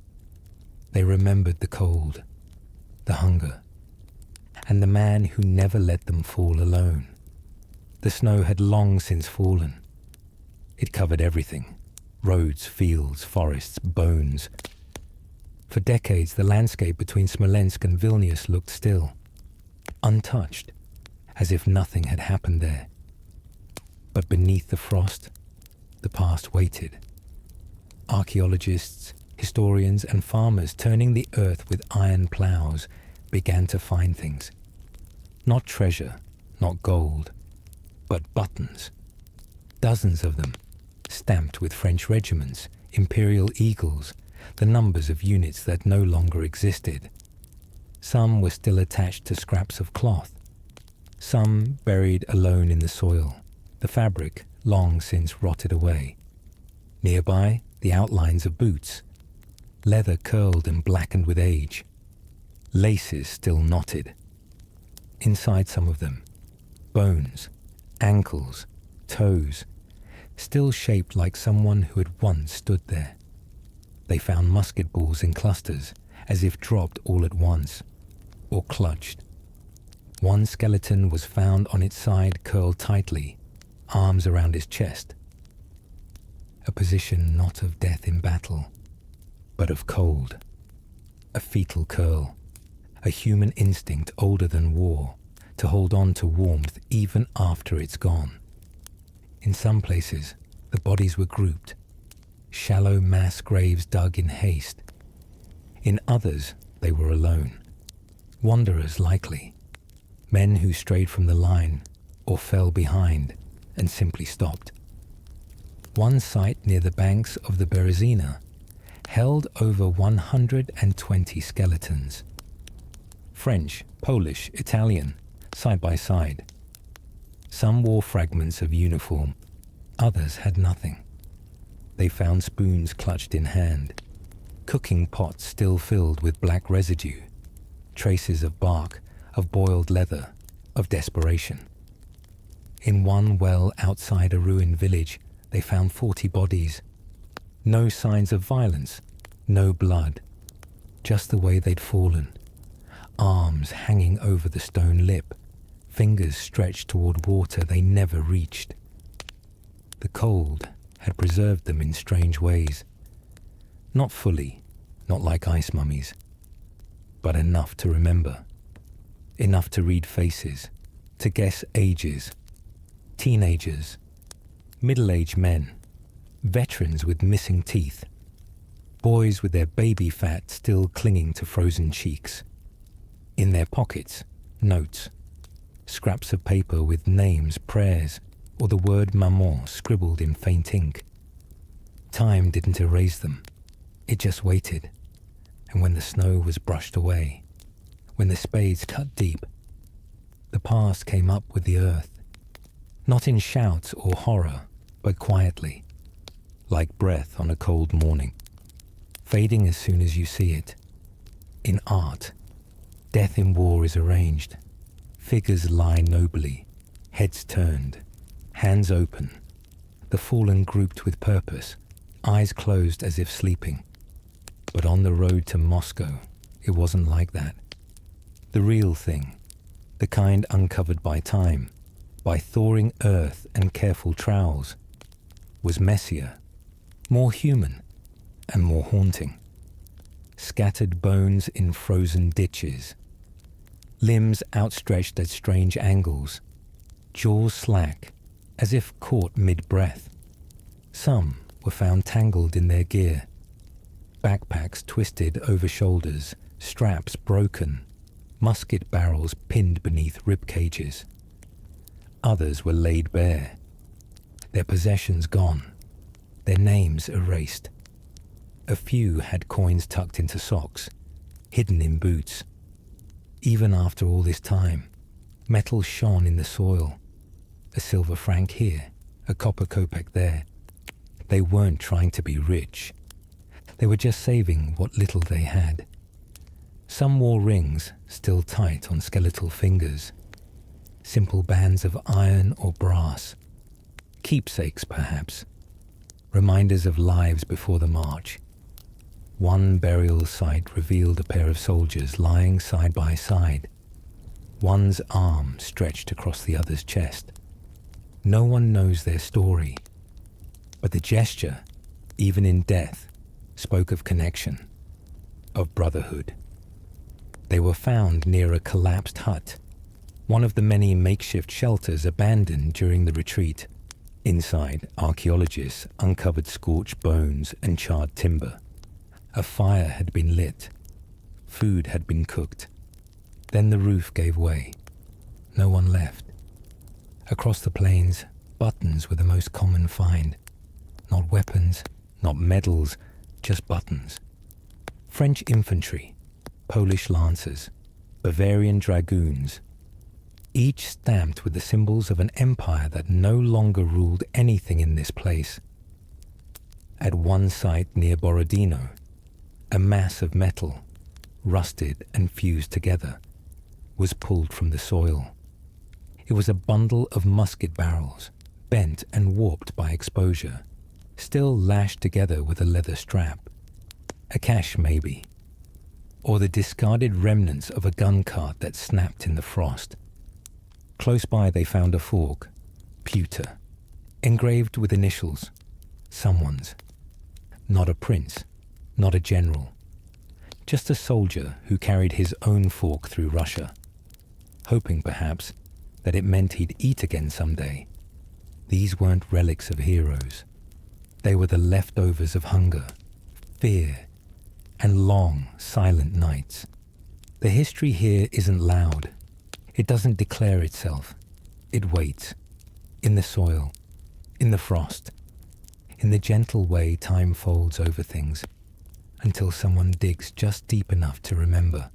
They remembered the cold, the hunger, and the man who never let them fall alone. The snow had long since fallen. It covered everything: roads, fields, forests, bones. For decades, the landscape between Smolensk and Vilnius looked still, untouched, as if nothing had happened there. But beneath the frost, the past waited. Archaeologists, historians, and farmers turning the earth with iron plows began to find things. Not treasure, not gold, but buttons. Dozens of them, stamped with French regiments, imperial eagles, the numbers of units that no longer existed. Some were still attached to scraps of cloth, some buried alone in the soil, the fabric long since rotted away. Nearby, the outlines of boots, leather curled and blackened with age, laces still knotted. Inside some of them, bones, ankles, toes, still shaped like someone who had once stood there. They found musket balls in clusters, as if dropped all at once, or clutched. One skeleton was found on its side curled tightly, arms around his chest. A position not of death in battle, but of cold. A fetal curl, a human instinct older than war, to hold on to warmth even after it's gone. In some places, the bodies were grouped, shallow mass graves dug in haste. In others, they were alone. Wanderers likely, men who strayed from the line or fell behind and simply stopped. One site near the banks of the Berezina held over 120 skeletons. French, Polish, Italian, side by side. Some wore fragments of uniform, others had nothing. They found spoons clutched in hand, cooking pots still filled with black residue, traces of bark, of boiled leather, of desperation. In one well outside a ruined village, they found 40 bodies. No signs of violence, no blood, just the way they'd fallen. Arms hanging over the stone lip, fingers stretched toward water they never reached. The cold had preserved them in strange ways. Not fully, not like ice mummies, but enough to remember. Enough to read faces, to guess ages. Teenagers, middle-aged men, veterans with missing teeth, boys with their baby fat still clinging to frozen cheeks. In their pockets, notes, scraps of paper with names, prayers, or the word maman scribbled in faint ink. Time didn't erase them. It just waited. And when the snow was brushed away, when the spades cut deep, the past came up with the earth, not in shout or horror, but quietly, like breath on a cold morning, fading as soon as you see it. In art, death in war is arranged. Figures lie nobly, heads turned, hands open, the fallen grouped with purpose, eyes closed as if sleeping. But on the road to Moscow, it wasn't like that. The real thing, the kind uncovered by time, by thawing earth and careful trowels, was messier, more human, and more haunting. Scattered bones in frozen ditches, limbs outstretched at strange angles, jaws slack, as if caught mid-breath. Some were found tangled in their gear, backpacks twisted over shoulders, straps broken, musket barrels pinned beneath rib cages. Others were laid bare, their possessions gone, their names erased. A few had coins tucked into socks, hidden in boots. Even after all this time, metal shone in the soil. A silver franc here, a copper kopeck there. They weren't trying to be rich. They were just saving what little they had. Some wore rings, still tight on skeletal fingers. Simple bands of iron or brass. Keepsakes, perhaps. Reminders of lives before the march. One burial site revealed a pair of soldiers lying side by side. One's arm stretched across the other's chest. No one knows their story. But the gesture, even in death, spoke of connection, of brotherhood. They were found near a collapsed hut, one of the many makeshift shelters abandoned during the retreat. Inside, archaeologists uncovered scorched bones and charred timber. A fire had been lit. Food had been cooked. Then the roof gave way. No one left. Across the plains, buttons were the most common find. Not weapons, not medals, just buttons. French infantry, Polish lancers, Bavarian dragoons, each stamped with the symbols of an empire that no longer ruled anything in this place. At one site near Borodino, a mass of metal, rusted and fused together, was pulled from the soil. It was a bundle of musket barrels, bent and warped by exposure, still lashed together with a leather strap. A cache, maybe. Or the discarded remnants of a gun cart that snapped in the frost. Close by they found a fork, pewter, engraved with initials, someone's. Not a prince, not a general. Just a soldier who carried his own fork through Russia, hoping perhaps that it meant he'd eat again someday. These weren't relics of heroes. They were the leftovers of hunger, fear, and long, silent nights. The history here isn't loud. It doesn't declare itself. It waits, in the soil, in the frost, in the gentle way time folds over things, until someone digs just deep enough to remember.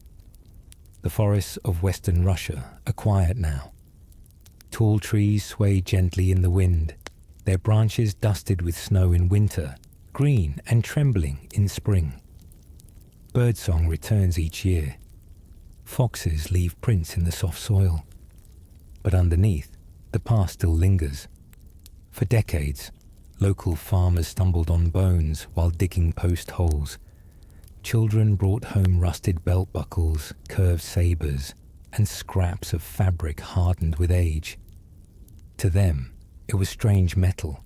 The forests of western Russia are quiet now. Tall trees sway gently in the wind, their branches dusted with snow in winter, green and trembling in spring. Birdsong returns each year. Foxes leave prints in the soft soil. But underneath, the past still lingers. For decades, local farmers stumbled on bones while digging post holes. Children brought home rusted belt buckles, curved sabers, and scraps of fabric hardened with age. To them, it was strange metal.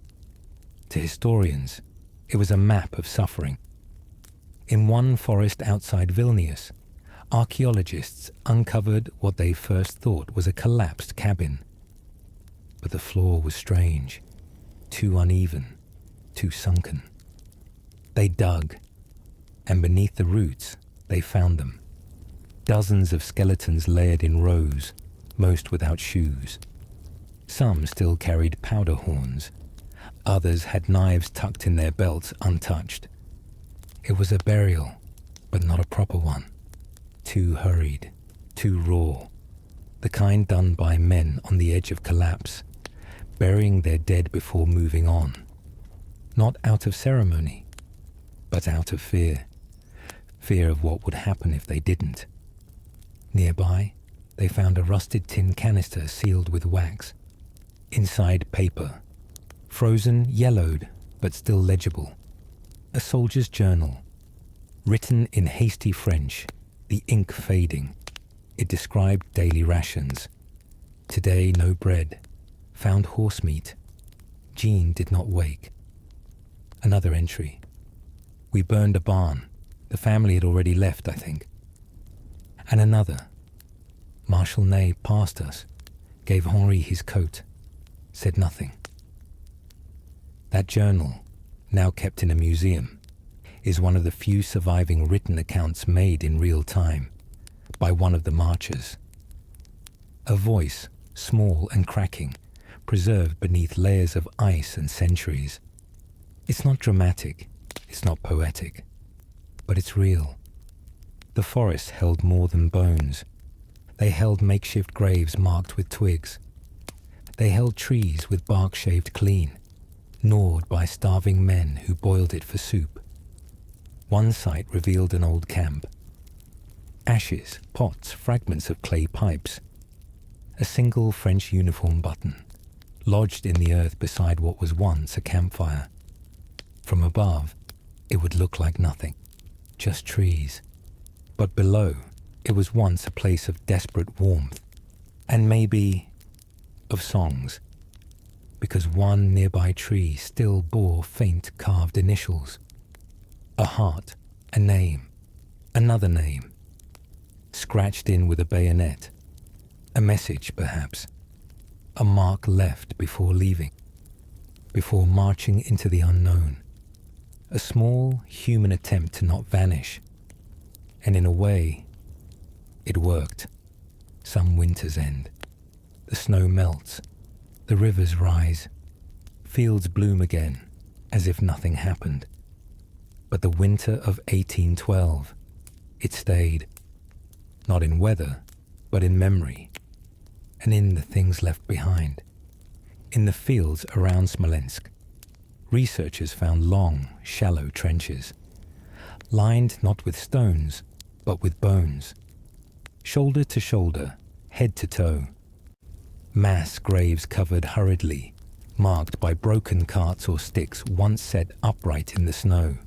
To historians, it was a map of suffering. In one forest outside Vilnius, archaeologists uncovered what they first thought was a collapsed cabin. But the floor was strange, too uneven, too sunken. They dug, and beneath the roots, they found them. Dozens of skeletons layered in rows, most without shoes. Some still carried powder horns. Others had knives tucked in their belts untouched. It was a burial, but not a proper one. Too hurried, too raw. The kind done by men on the edge of collapse, burying their dead before moving on. Not out of ceremony, but out of fear. Fear of what would happen if they didn't. Nearby, they found a rusted tin canister sealed with wax. Inside paper, frozen, yellowed, but still legible. A soldier's journal, written in hasty French, the ink fading. It described daily rations. Today, no bread. Found horse meat. Jean did not wake. Another entry. We burned a barn. The family had already left, I think. And another. Marshal Ney passed us, gave Henri his coat, said nothing. That journal, now kept in a museum, is one of the few surviving written accounts made in real time by one of the marchers. A voice, small and cracking, preserved beneath layers of ice and centuries. It's not dramatic, it's not poetic, but it's real. The forest held more than bones. They held makeshift graves marked with twigs. They held trees with bark shaved clean, gnawed by starving men who boiled it for soup. One site revealed an old camp. Ashes, pots, fragments of clay pipes. A single French uniform button, lodged in the earth beside what was once a campfire. From above, it would look like nothing, just trees. But below, it was once a place of desperate warmth, and maybe of songs, because one nearby tree still bore faint carved initials. A heart, a name, another name, scratched in with a bayonet, a message perhaps, a mark left before leaving, before marching into the unknown, a small human attempt to not vanish. And in a way, it worked. Some winter's end. The snow melts, the rivers rise, fields bloom again, as if nothing happened. But the winter of 1812, it stayed, not in weather, but in memory, and in the things left behind. In the fields around Smolensk, researchers found long, shallow trenches, lined not with stones, but with bones, shoulder to shoulder, head to toe. Mass graves covered hurriedly, marked by broken carts or sticks once set upright in the snow.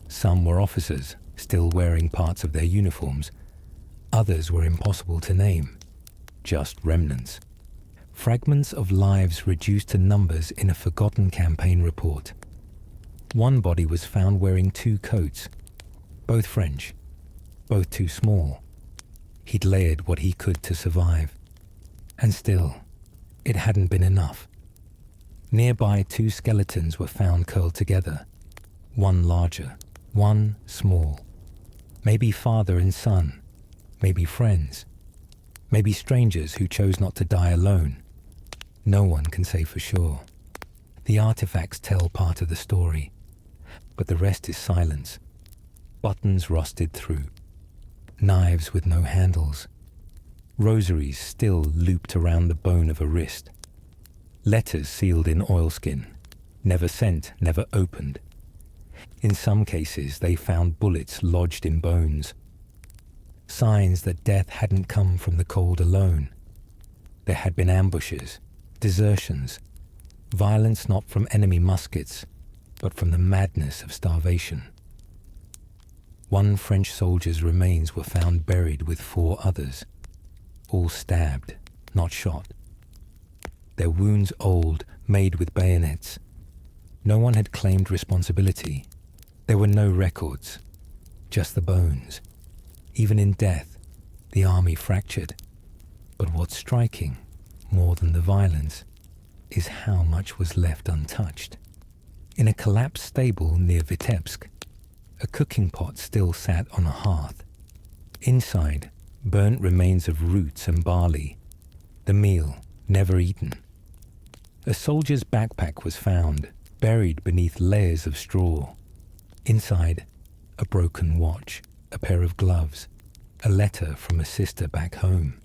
Some were officers, still wearing parts of their uniforms. Others were impossible to name, just remnants. Fragments of lives reduced to numbers in a forgotten campaign report. One body was found wearing 2 coats, both French, both too small. He'd layered what he could to survive. And still, it hadn't been enough. Nearby, 2 skeletons were found curled together, one larger, one small. Maybe father and son, maybe friends, maybe strangers who chose not to die alone. No one can say for sure. The artifacts tell part of the story, but the rest is silence. Buttons rusted through, knives with no handles, rosaries still looped around the bone of a wrist, letters sealed in oilskin, never sent, never opened. In some cases, they found bullets lodged in bones, signs that death hadn't come from the cold alone. There had been ambushes, desertions, violence not from enemy muskets, but from the madness of starvation. One French soldier's remains were found buried with 4 others. all stabbed, not shot. Their wounds old, made with bayonets. No one had claimed responsibility. There were no records, just the bones. Even in death, the army fractured. But what's striking, more than the violence, is how much was left untouched. In a collapsed stable near Vitebsk, a cooking pot still sat on a hearth. Inside, burnt remains of roots and barley, the meal never eaten. A soldier's backpack was found, buried beneath layers of straw. Inside, a broken watch, a pair of gloves, a letter from a sister back home.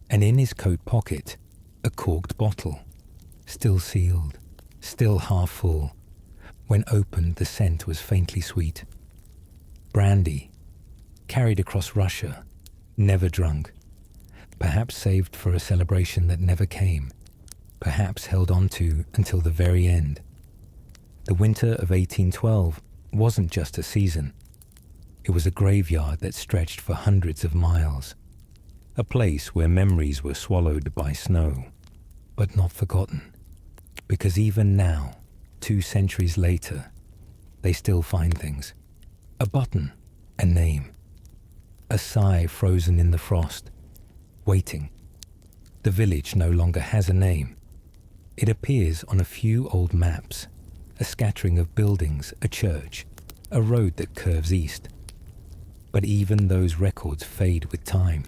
And in his coat pocket, a corked bottle, still sealed, still half full. When opened, the scent was faintly sweet. Brandy, carried across Russia, never drunk, perhaps saved for a celebration that never came, perhaps held on to until the very end. The winter of 1812 wasn't just a season. It was a graveyard that stretched for hundreds of miles, a place where memories were swallowed by snow, but not forgotten, because even now, 2 centuries later, they still find things. A button, a name, a sigh frozen in the frost, waiting. The village no longer has a name. It appears on a few old maps, a scattering of buildings, a church, a road that curves east. But even those records fade with time.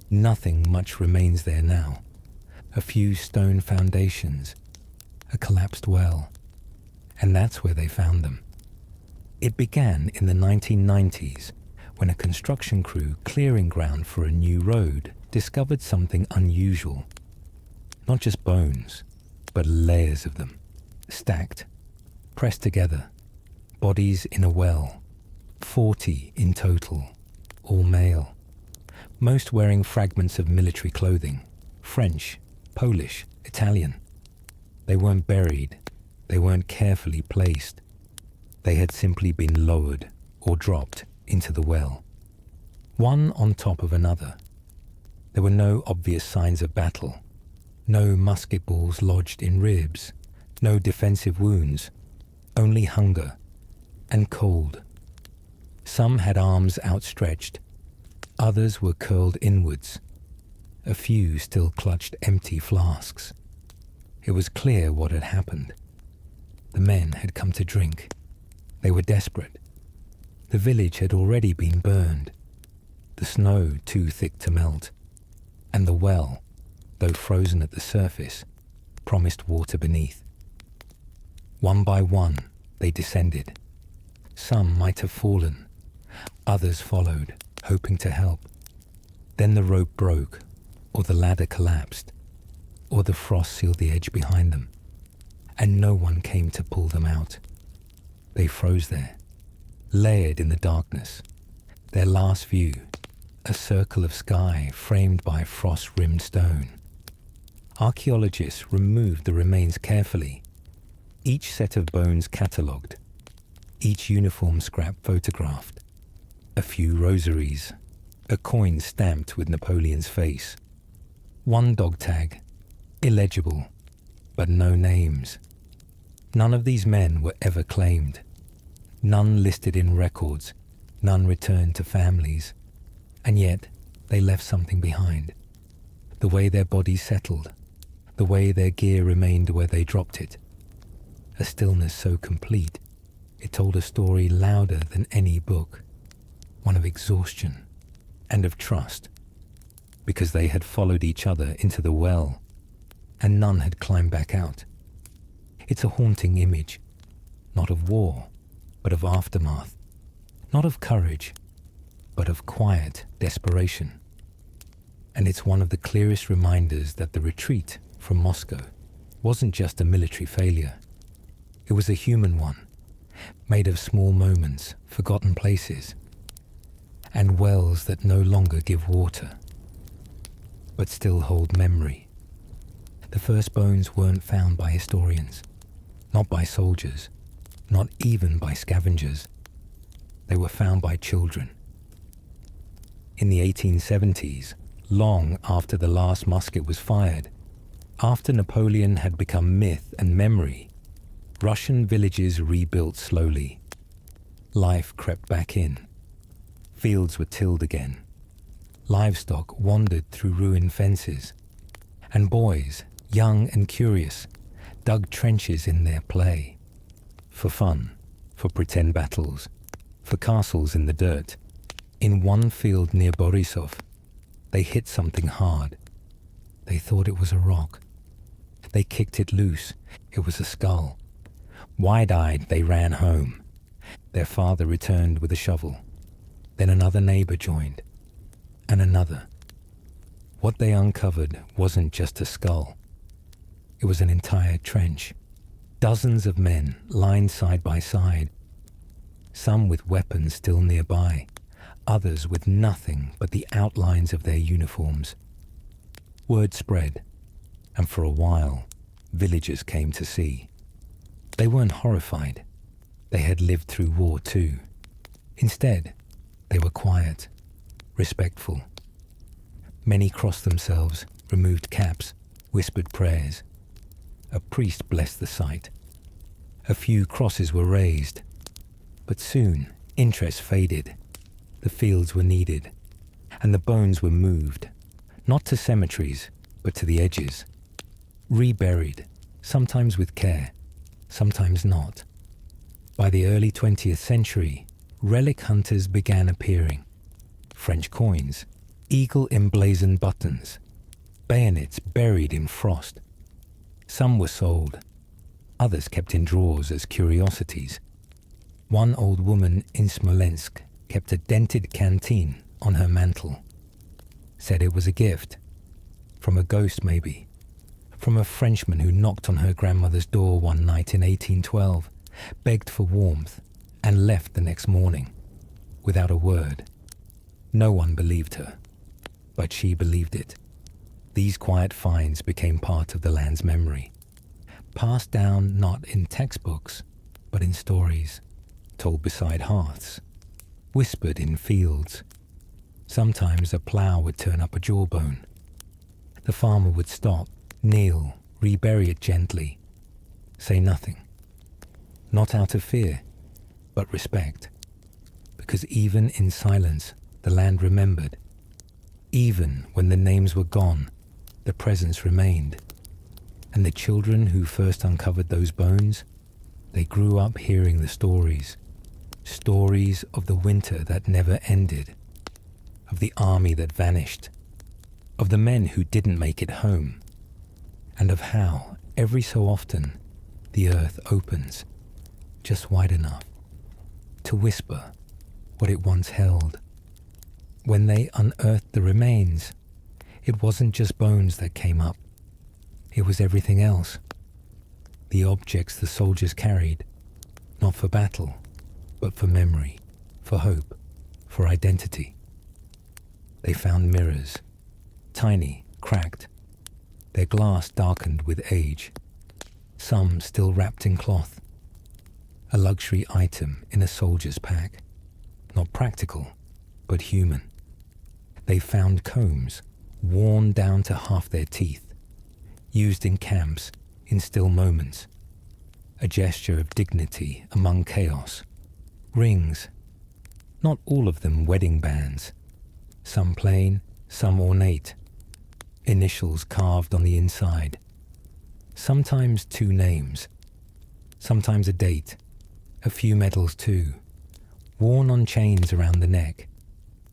Nothing much remains there now. A few stone foundations, a collapsed well, and that's where they found them. It began in the 1990s when a construction crew clearing ground for a new road discovered something unusual. Not just bones, but layers of them, stacked, pressed together, bodies in a well, 40 in total, all male, most wearing fragments of military clothing, French, Polish, Italian. They weren't buried, they weren't carefully placed. They had simply been lowered or dropped into the well, one on top of another. There were no obvious signs of battle, no musket balls lodged in ribs, no defensive wounds, only hunger and cold. Some had arms outstretched, others were curled inwards. A few still clutched empty flasks. It was clear what had happened. The men had come to drink. They were desperate. The village had already been burned, the snow too thick to melt, and the well, though frozen at the surface, promised water beneath. One by one, they descended. Some might have fallen. Others followed, hoping to help. Then the rope broke, or the ladder collapsed, or the frost sealed the edge behind them, and no one came to pull them out. They froze there, layered in the darkness. Their last view, a circle of sky framed by frost-rimmed stone. Archaeologists removed the remains carefully, each set of bones catalogued, each uniform scrap photographed, a few rosaries, a coin stamped with Napoleon's face, one dog tag, illegible, but no names. None of these men were ever claimed, none listed in records, none returned to families, and yet they left something behind. The way their bodies settled, the way their gear remained where they dropped it. A stillness so complete, it told a story louder than any book, one of exhaustion and of trust, because they had followed each other into the well, and none had climbed back out. It's a haunting image, not of war, but of aftermath, not of courage, but of quiet desperation. And it's one of the clearest reminders that the retreat from Moscow wasn't just a military failure. It was a human one, made of small moments, forgotten places, and wells that no longer give water, but still hold memory. The first bones weren't found by historians, not by soldiers, not even by scavengers. They were found by children. In the 1870s, long after the last musket was fired, after Napoleon had become myth and memory, Russian villages rebuilt slowly. Life crept back in. Fields were tilled again. Livestock wandered through ruined fences. And boys, young and curious, dug trenches in their play. For fun, for pretend battles, for castles in the dirt. In one field near Borisov, they hit something hard. They thought it was a rock. They kicked it loose. It was a skull. Wide-eyed, they ran home. Their father returned with a shovel. Then another neighbor joined. And another. What they uncovered wasn't just a skull. It was an entire trench. Dozens of men lined side by side. Some with weapons still nearby. Others with nothing but the outlines of their uniforms. Word spread, and for a while, villagers came to see. They weren't horrified. They had lived through war too. Instead, they were quiet, respectful. Many crossed themselves, removed caps, whispered prayers. A priest blessed the sight. A few crosses were raised. But soon, interest faded. The fields were needed, and the bones were moved, not to cemeteries, but to the edges. Reburied, sometimes with care, sometimes not. By the early 20th century, relic hunters began appearing. French coins, eagle-emblazoned buttons, bayonets buried in frost. Some were sold, others kept in drawers as curiosities. One old woman in Smolensk kept a dented canteen on her mantle. Said it was a gift. From a ghost, maybe. From a Frenchman who knocked on her grandmother's door one night in 1812, begged for warmth, and left the next morning, without a word. No one believed her, but she believed it. These quiet finds became part of the land's memory, passed down not in textbooks, but in stories, told beside hearths, whispered in fields. Sometimes a plough would turn up a jawbone. The farmer would stop, kneel, rebury it gently, say nothing. Not out of fear, but respect. Because even in silence, the land remembered. Even when the names were gone, the presence remained. And the children who first uncovered those bones, they grew up hearing the stories. Stories of the winter that never ended, of the army that vanished, of the men who didn't make it home, and of how, every so often, the earth opens, just wide enough, to whisper what it once held. When they unearthed the remains, it wasn't just bones that came up, it was everything else. The objects the soldiers carried, not for battle, but for memory, for hope, for identity. They found mirrors, tiny, cracked, their glass darkened with age, some still wrapped in cloth. A luxury item in a soldier's pack, not practical, but human. They found combs, worn down to half their teeth, used in camps, in still moments. A gesture of dignity among chaos. Rings, not all of them wedding bands, some plain, some ornate, initials carved on the inside, sometimes two names, sometimes a date, a few medals too, worn on chains around the neck,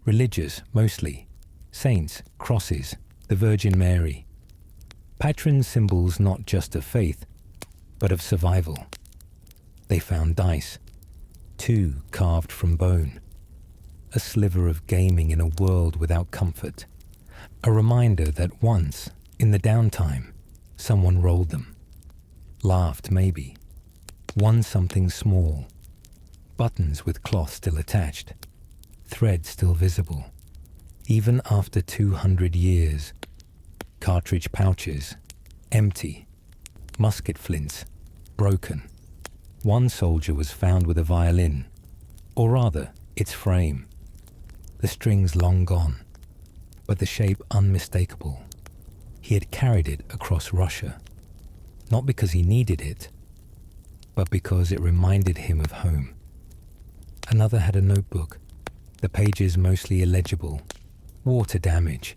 religious mostly, saints, crosses, the Virgin Mary, patron symbols not just of faith, but of survival. They found dice, two carved from bone, a sliver of gaming in a world without comfort, a reminder that once, in the downtime, someone rolled them, laughed maybe, won something small, buttons with cloth still attached, thread still visible, even after 200 years, cartridge pouches, empty, musket flints, broken. One soldier was found with a violin, or rather, its frame. The strings long gone. but the shape unmistakable. He had carried it across Russia, not because he needed it, but because it reminded him of home. Another had a notebook, the pages mostly illegible, water damage,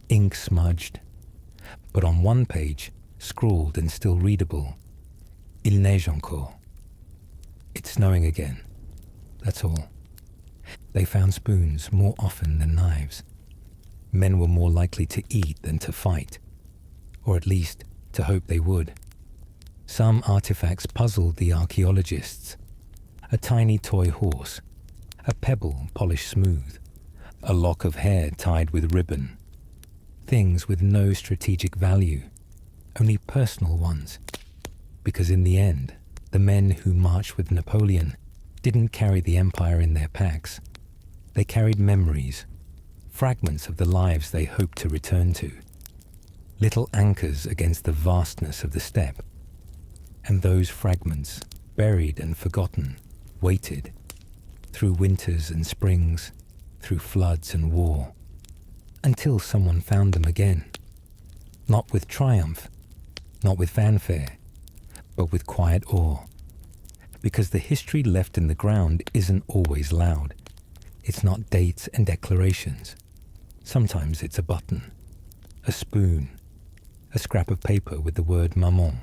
ink smudged, but on one page, scrawled and still readable, Il neige encore. It's snowing again, that's all. They found spoons more often than knives. Men were more likely to eat than to fight, or at least to hope they would. Some artifacts puzzled the archaeologists. A tiny toy horse, a pebble polished smooth, a lock of hair tied with ribbon. Things with no strategic value, only personal ones, because in the end, the men who marched with Napoleon didn't carry the empire in their packs. They carried memories, fragments of the lives they hoped to return to, little anchors against the vastness of the steppe. And those fragments, buried and forgotten, waited, through winters and springs, through floods and war, until someone found them again. Not with triumph, not with fanfare, but with quiet awe. Because the history left in the ground isn't always loud. It's not dates and declarations. Sometimes it's a button, a spoon, a scrap of paper with the word maman.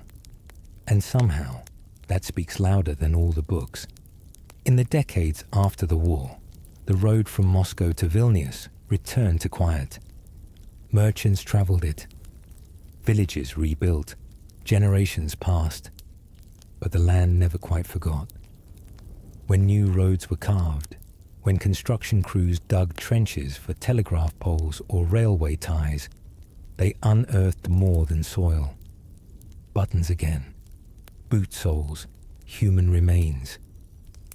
And somehow, that speaks louder than all the books. In the decades after the war, the road from Moscow to Vilnius returned to quiet. Merchants traveled it. Villages rebuilt. Generations passed. But the land never quite forgot. When new roads were carved, when construction crews dug trenches for telegraph poles or railway ties, they unearthed more than soil. Buttons again, boot soles, human remains.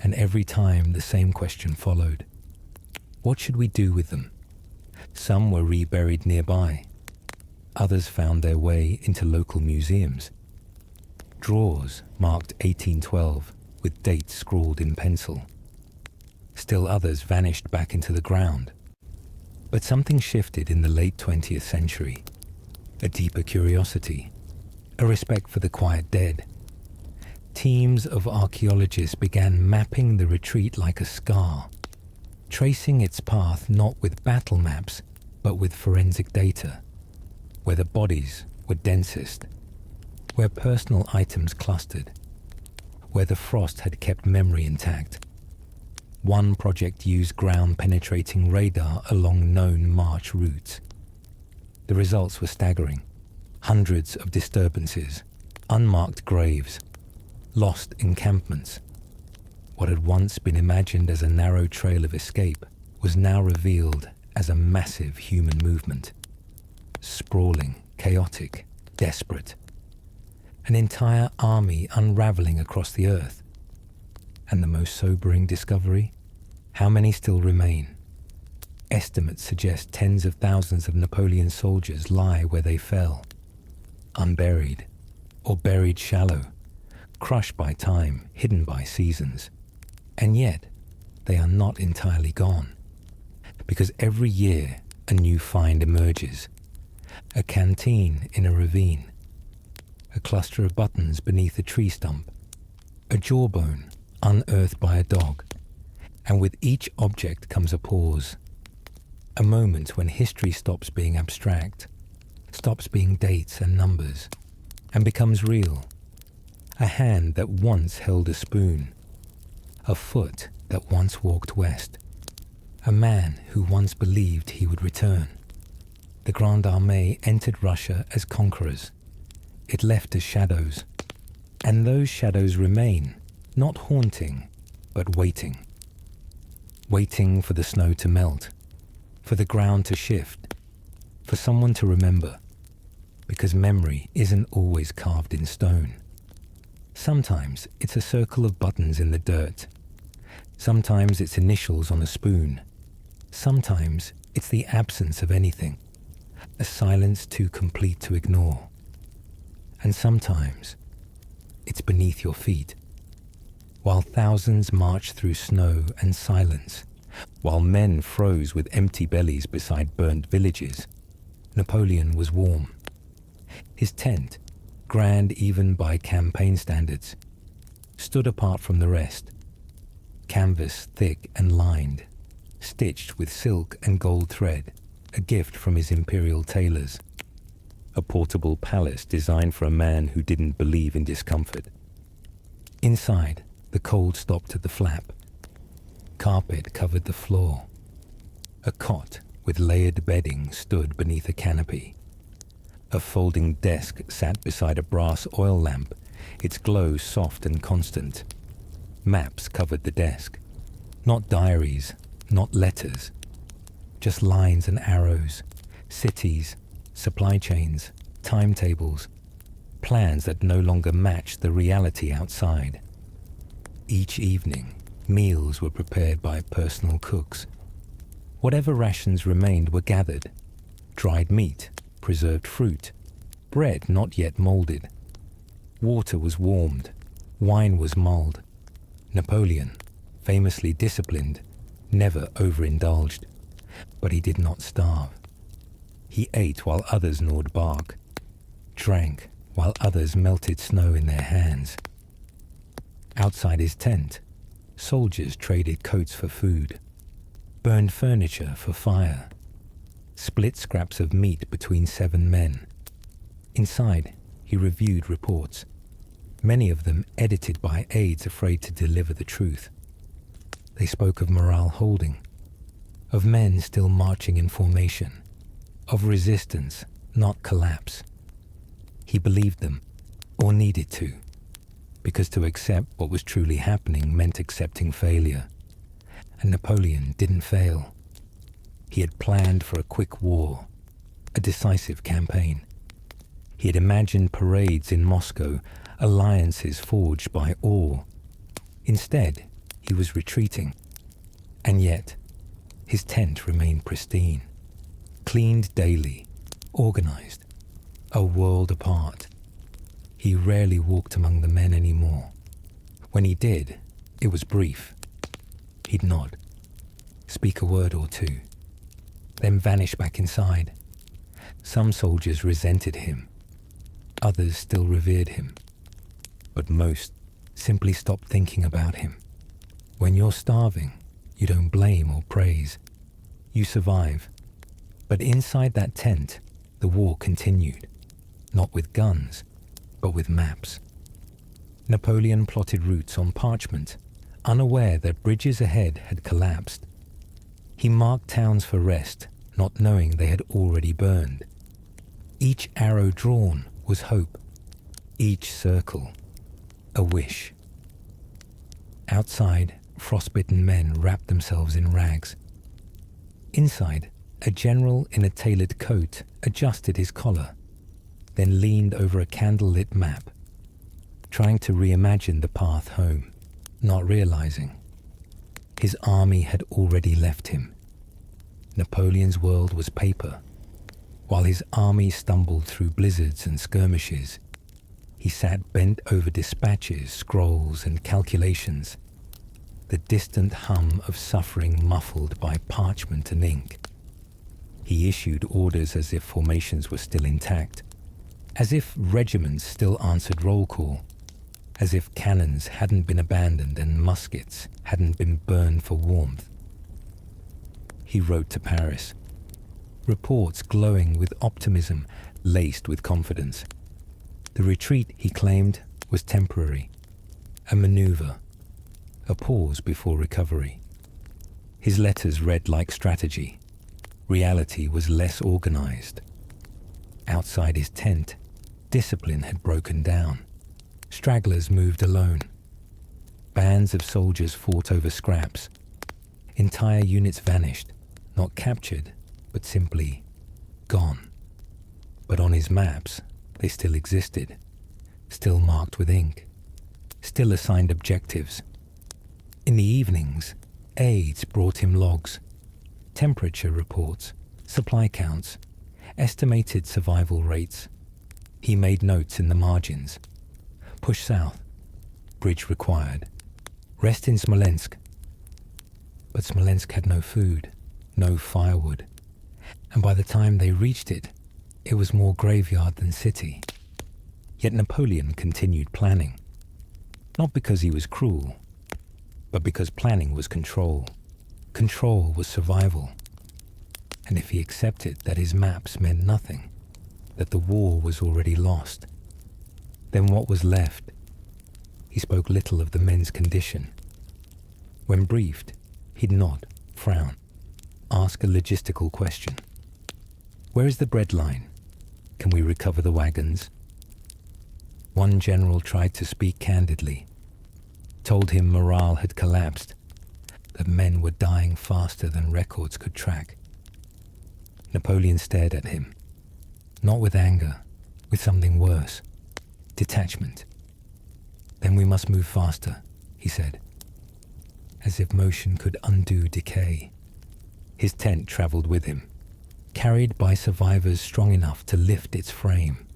And every time the same question followed. What should we do with them? Some were reburied nearby. Others found their way into local museums. Drawers marked 1812 with dates scrawled in pencil. Still others vanished back into the ground. But something shifted in the late 20th century. A deeper curiosity, a respect for the quiet dead. Teams of archaeologists began mapping the retreat like a scar, tracing its path not with battle maps, but with forensic data, where the bodies were densest, where personal items clustered, where the frost had kept memory intact. One project used ground-penetrating radar along known march routes. The results were staggering. Hundreds of disturbances, unmarked graves, lost encampments. What had once been imagined as a narrow trail of escape was now revealed as a massive human movement. Sprawling, chaotic, desperate. An entire army unraveling across the earth. And the most sobering discovery? How many still remain? Estimates suggest tens of thousands of Napoleon's soldiers lie where they fell, unburied, or buried shallow, crushed by time, hidden by seasons. And yet, they are not entirely gone. Because every year, a new find emerges. A canteen in a ravine. A cluster of buttons beneath a tree stump. A jawbone unearthed by a dog. And with each object comes a pause. A moment when history stops being abstract, stops being dates and numbers, and becomes real. A hand that once held a spoon. A foot that once walked west. A man who once believed he would return. The Grande Armée entered Russia as conquerors. It left as shadows. And those shadows remain, not haunting, but waiting. Waiting for the snow to melt, for the ground to shift, for someone to remember. Because memory isn't always carved in stone. Sometimes it's a circle of buttons in the dirt. Sometimes it's initials on a spoon. Sometimes it's the absence of anything, a silence too complete to ignore. And sometimes it's beneath your feet. While thousands march through snow and silence, While men froze with empty bellies beside burnt villages, Napoleon was warm. His tent, grand even by campaign standards, stood apart from the rest. Canvas thick and lined, stitched with silk and gold thread, a gift from his imperial tailors. A portable palace designed for a man who didn't believe in discomfort. Inside, the cold stopped at the flap. Carpet covered the floor. A cot with layered bedding stood beneath a canopy. A folding desk sat beside a brass oil lamp, its glow soft and constant. Maps covered the desk. Not diaries, not letters. Just lines and arrows, cities, supply chains, timetables, plans that no longer matched the reality outside. Each evening, meals were prepared by personal cooks. Whatever rations remained were gathered. Dried meat, preserved fruit, bread not yet molded. Water was warmed, wine was mulled. Napoleon, famously disciplined, never overindulged, but he did not starve. He ate while others gnawed bark, drank while others melted snow in their hands. Outside his tent, soldiers traded coats for food, burned furniture for fire, split scraps of meat between 7 men. Inside, he reviewed reports, many of them edited by aides afraid to deliver the truth. They spoke of morale holding, of men still marching in formation, of resistance, not collapse. He believed them, or needed to, because to accept what was truly happening meant accepting failure. And Napoleon didn't fail. He had planned for a quick war, a decisive campaign. He had imagined parades in Moscow, alliances forged by awe. Instead, he was retreating. And yet, his tent remained pristine, cleaned daily, organized, a world apart. He rarely walked among the men anymore. When he did, it was brief. He'd nod, speak a word or two, then vanish back inside. Some soldiers resented him. Others still revered him. But most simply stopped thinking about him. When you're starving, you don't blame or praise. You survive. But inside that tent, the war continued. Not with guns, but with maps. Napoleon plotted routes on parchment, unaware that bridges ahead had collapsed. He marked towns for rest, not knowing they had already burned. Each arrow drawn was hope. Each circle, a wish. Outside, frostbitten men wrapped themselves in rags. Inside, a general in a tailored coat adjusted his collar, then leaned over a candle-lit map, trying to reimagine the path home, not realizing his army had already left him. Napoleon's world was paper. While his army stumbled through blizzards and skirmishes, he sat bent over dispatches, scrolls, and calculations, the distant hum of suffering muffled by parchment and ink. He issued orders as if formations were still intact, as if regiments still answered roll call, as if cannons hadn't been abandoned and muskets hadn't been burned for warmth. He wrote to Paris, reports glowing with optimism, laced with confidence. The retreat, he claimed, was temporary, a maneuver, a pause before recovery. His letters read like strategy. Reality was less organized. Outside his tent, discipline had broken down. Stragglers moved alone. Bands of soldiers fought over scraps. Entire units vanished, not captured, but simply gone. But on his maps, they still existed, still marked with ink, still assigned objectives. In the evenings, aides brought him logs, temperature reports, supply counts, estimated survival rates. He made notes in the margins. Push south. Bridge required. Rest in Smolensk. But Smolensk had no food, no firewood, and by the time they reached it, it was more graveyard than city. Yet Napoleon continued planning, not because he was cruel, but because planning was control. Control was survival. And if he accepted that his maps meant nothing, that the war was already lost, then what was left? He spoke little of the men's condition. When briefed, he'd nod, frown, ask a logistical question. Where is the bread line? Can we recover the wagons? One general tried to speak candidly, told him morale had collapsed, that men were dying faster than records could track. Napoleon stared at him, not with anger, with something worse, detachment. Then we must move faster, he said, as if motion could undo decay. His tent travelled with him, carried by survivors strong enough to lift its frame.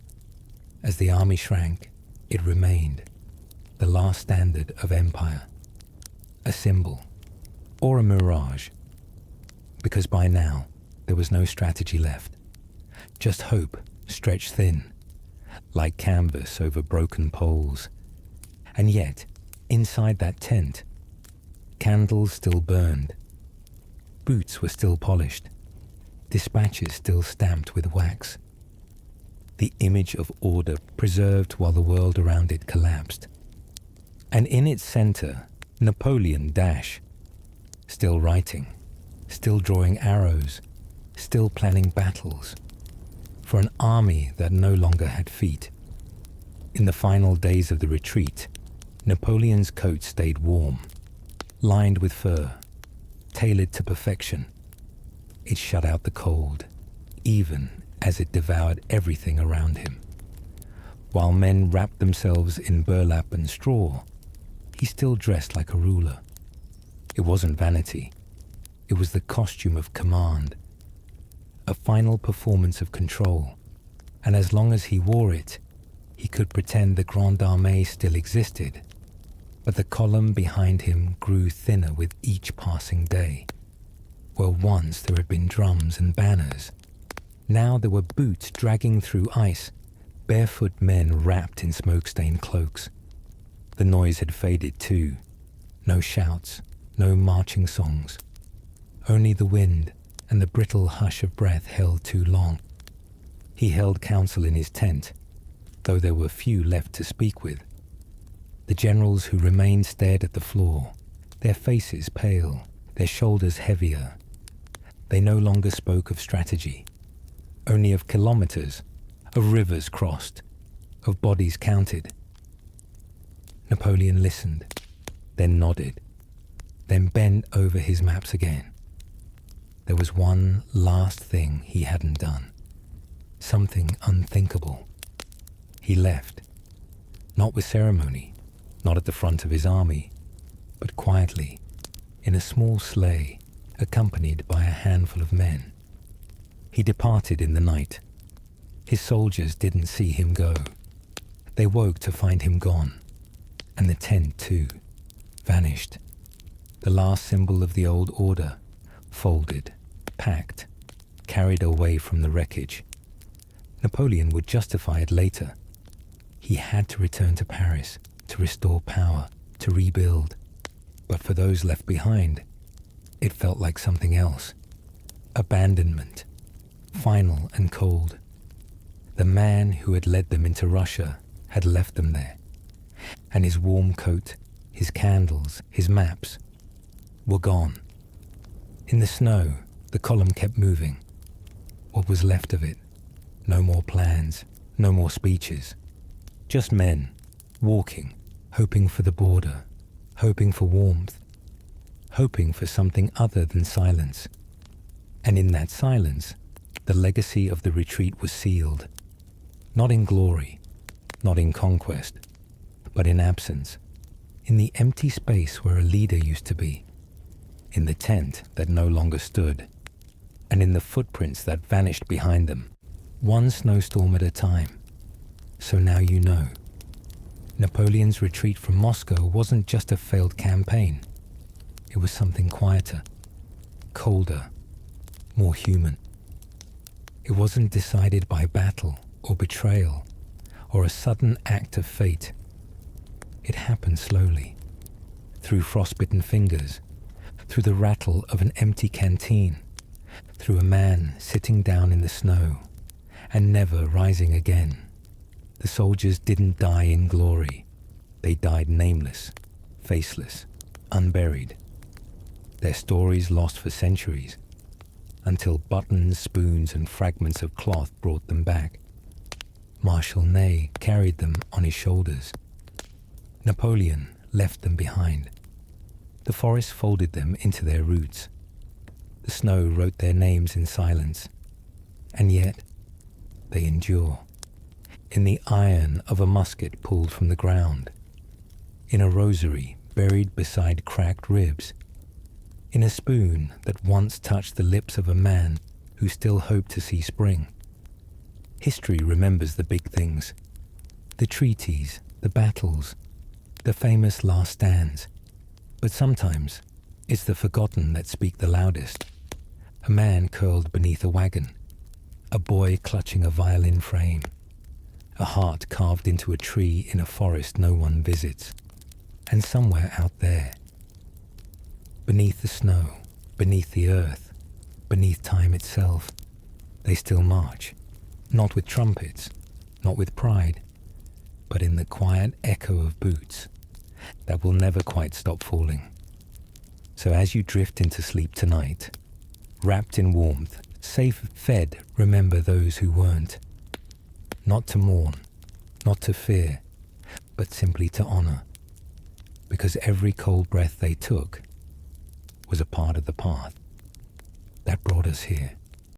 As the army shrank, it remained, the last standard of empire, a symbol, or a mirage, because by now there was no strategy left, just hope stretched thin, like canvas over broken poles. And yet, inside that tent, candles still burned, boots were still polished, dispatches still stamped with wax. The image of order preserved while the world around it collapsed. And in its center, Napoleon Dash, still writing, still drawing arrows, still planning battles, for an army that no longer had feet. In the final days of the retreat, Napoleon's coat stayed warm, lined with fur, tailored to perfection. It shut out the cold, even as it devoured everything around him. While men wrapped themselves in burlap and straw, he still dressed like a ruler. It wasn't vanity. It was the costume of command, a final performance of control. And as long as he wore it, he could pretend the Grande Armée still existed. But the column behind him grew thinner with each passing day. Where once there had been drums and banners, now there were boots dragging through ice, barefoot men wrapped in smoke-stained cloaks. The noise had faded too. No shouts, no marching songs. Only the wind and the brittle hush of breath held too long. He held council in his tent, though there were few left to speak with. The generals who remained stared at the floor, their faces pale, their shoulders heavier. They no longer spoke of strategy, only of kilometers, of rivers crossed, of bodies counted. Napoleon listened, then nodded, then bent over his maps again. There was one last thing he hadn't done, something unthinkable. He left, not with ceremony, not at the front of his army, but quietly, in a small sleigh, accompanied by a handful of men. He departed in the night. His soldiers didn't see him go. They woke to find him gone, and the tent too, vanished. The last symbol of the old order, folded, packed, carried away from the wreckage. Napoleon would justify it later. He had to return to Paris, to restore power, to rebuild. But for those left behind, it felt like something else. Abandonment, final and cold. The man who had led them into Russia had left them there, and his warm coat, his candles, his maps were gone. In the snow, the column kept moving. What was left of it? No more plans, no more speeches. Just men, walking, hoping for the border, hoping for warmth, hoping for something other than silence. And in that silence, the legacy of the retreat was sealed, not in glory, not in conquest, but in absence, in the empty space where a leader used to be, in the tent that no longer stood, and in the footprints that vanished behind them, one snowstorm at a time. So now you know. Napoleon's retreat from Moscow wasn't just a failed campaign. It was something quieter, colder, more human. It wasn't decided by battle or betrayal or a sudden act of fate. It happened slowly, through frostbitten fingers, through the rattle of an empty canteen, through a man sitting down in the snow and never rising again. The soldiers didn't die in glory. They died nameless, faceless, unburied. Their stories lost for centuries, until buttons, spoons, and fragments of cloth brought them back. Marshal Ney carried them on his shoulders. Napoleon left them behind. The forest folded them into their roots. The snow wrote their names in silence, and yet they endure. In the iron of a musket pulled from the ground, in a rosary buried beside cracked ribs, in a spoon that once touched the lips of a man who still hoped to see spring. History remembers the big things, the treaties, the battles, the famous last stands. But sometimes it's the forgotten that speak the loudest. A man curled beneath a wagon, a boy clutching a violin frame, a heart carved into a tree in a forest no one visits. And somewhere out there, beneath the snow, beneath the earth, beneath time itself, they still march, not with trumpets, not with pride, but in the quiet echo of boots that will never quite stop falling. So as you drift into sleep tonight, wrapped in warmth, safe fed, remember those who weren't. Not to mourn, not to fear, but simply to honor. Because every cold breath they took was a part of the path that brought us here.